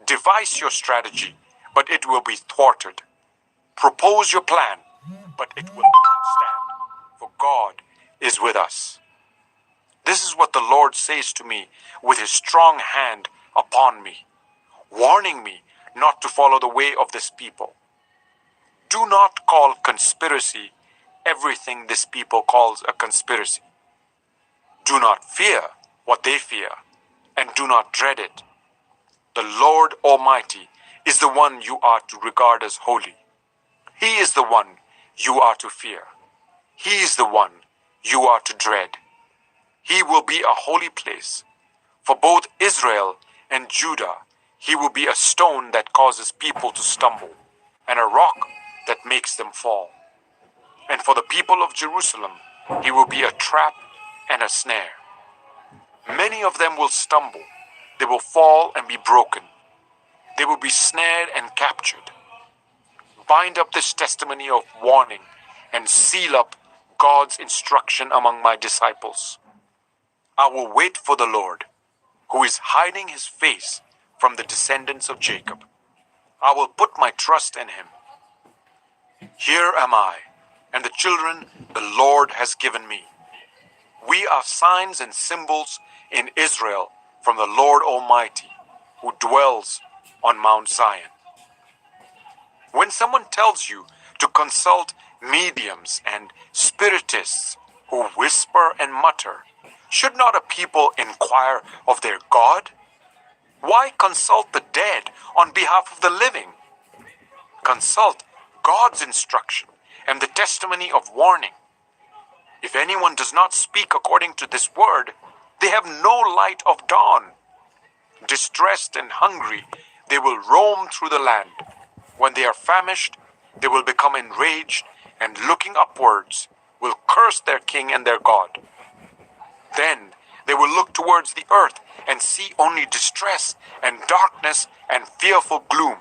Devise your strategy, but it will be thwarted. Propose your plan, but it will not stand, for God is with us. This is what the Lord says to me with his strong hand upon me, warning me not to follow the way of this people. Do not call conspiracy everything this people calls a conspiracy. Do not fear what they fear, and do not dread it. The Lord Almighty is the one you are to regard as holy. He is the one you are to fear. He is the one you are to dread. He will be a holy place. For both Israel and Judah, he will be a stone that causes people to stumble, and a rock that makes them fall. And for the people of Jerusalem, he will be a trap and a snare. Many of them will stumble. They will fall and be broken. They will be snared and captured. Bind up this testimony of warning and seal up God's instruction among my disciples. I will wait for the Lord, who is hiding his face from the descendants of Jacob. I will put my trust in him. Here am I, and the children the Lord has given me. We are signs and symbols in Israel from the Lord Almighty, who dwells on Mount Zion. When someone tells you to consult mediums and spiritists who whisper and mutter, should not a people inquire of their God? Why consult the dead on behalf of the living? Consult God's instruction and the testimony of warning. If anyone does not speak according to this word, they have no light of dawn. Distressed and hungry, they will roam through the land. When they are famished, they will become enraged, and looking upwards, will curse their king and their God. Then they will look towards the earth and see only distress and darkness and fearful gloom,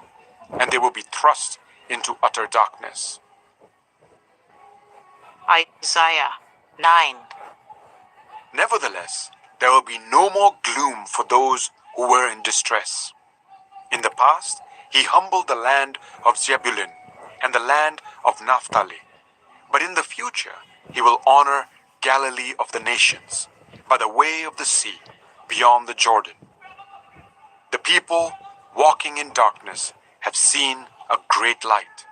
and they will be thrust into utter darkness. Isaiah 9. Nevertheless, there will be no more gloom for those who were in distress. In the past, he humbled the land of Zebulun and the land of Naphtali. But in the future, he will honor Galilee of the nations, by the way of the sea, beyond the Jordan. The people walking in darkness have seen a great light.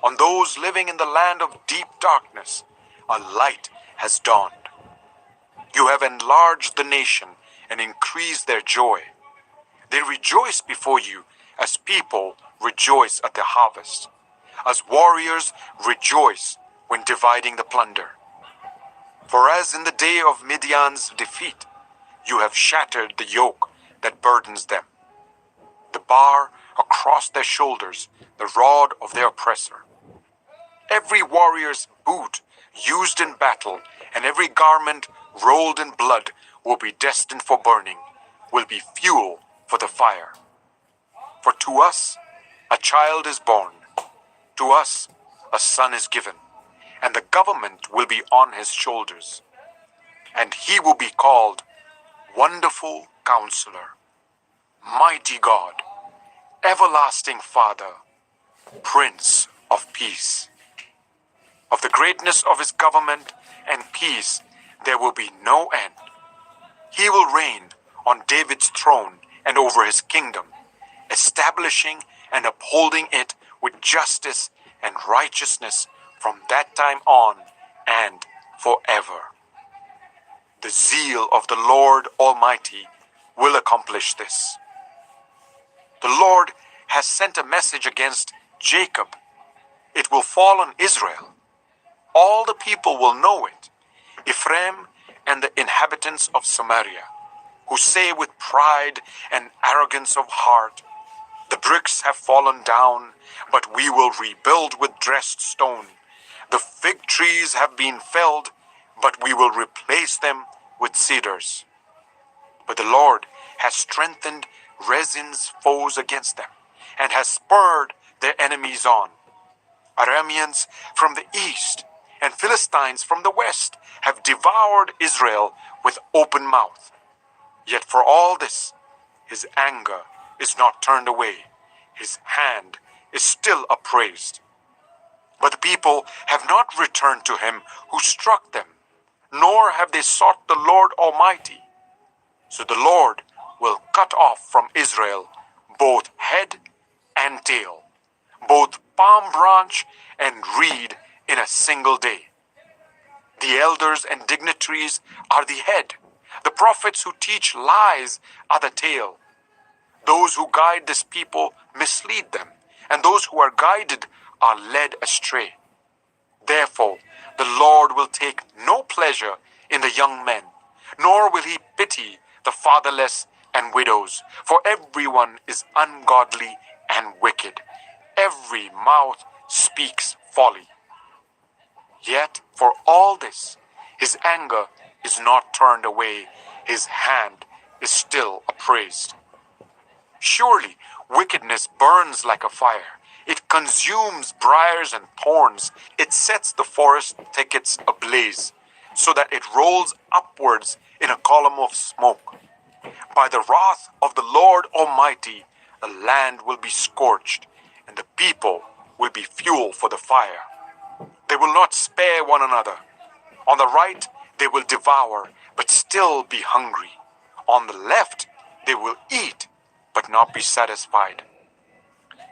On those living in the land of deep darkness, a light has dawned. You have enlarged the nation and increased their joy. They rejoice before you as people rejoice at the harvest, as warriors rejoice when dividing the plunder. For as in the day of Midian's defeat, you have shattered the yoke that burdens them, the bar across their shoulders, the rod of their oppressor. Every warrior's boot used in battle and every garment rolled in blood will be destined for burning, will be fuel for the fire. For to us a child is born, to us a son is given, and the government will be on his shoulders. And he will be called Wonderful Counselor, Mighty God, Everlasting Father, Prince of Peace. Of the greatness of his government and peace there will be no end. He will reign on David's throne and over his kingdom, establishing and upholding it with justice and righteousness from that time on and forever. The zeal of the Lord Almighty will accomplish this. The Lord has sent a message against Jacob. It will fall on Israel. All the people will know it. Ephraim and the inhabitants of Samaria, who say with pride and arrogance of heart, the bricks have fallen down, but we will rebuild with dressed stone. The fig trees have been felled, but we will replace them with cedars. But the Lord has strengthened Rezin's foes against them, and has spurred their enemies on. Arameans from the east and Philistines from the west have devoured Israel with open mouth. Yet for all this, his anger is not turned away. His hand is still upraised. But the people have not returned to him who struck them, nor have they sought the Lord Almighty. So the Lord will cut off from Israel both head and tail, both palm branch and reed in a single day. The elders and dignitaries are the head. The prophets who teach lies are the tail. Those who guide this people mislead them, and those who are guided are led astray. Therefore, the Lord will take no pleasure in the young men, nor will he pity the fatherless and widows, for everyone is ungodly and wicked. Every mouth speaks folly. Yet for all this, his anger is not turned away. His hand is still upraised. Surely wickedness burns like a fire. It consumes briars and thorns. It sets the forest thickets ablaze, so that it rolls upwards in a column of smoke. By the wrath of the Lord Almighty, the land will be scorched, and the people will be fuel for the fire. They will not spare one another. On the right, they will devour, but still be hungry. On the left, they will eat, but not be satisfied.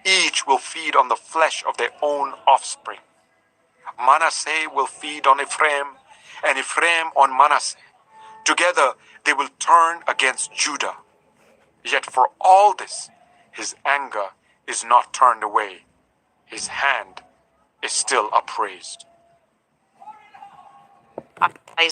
Each will feed on the flesh of their own offspring. Manasseh will feed on Ephraim, and Ephraim on Manasseh. Together they will turn against Judah. Yet for all this, his anger is not turned away. His hand is still upraised.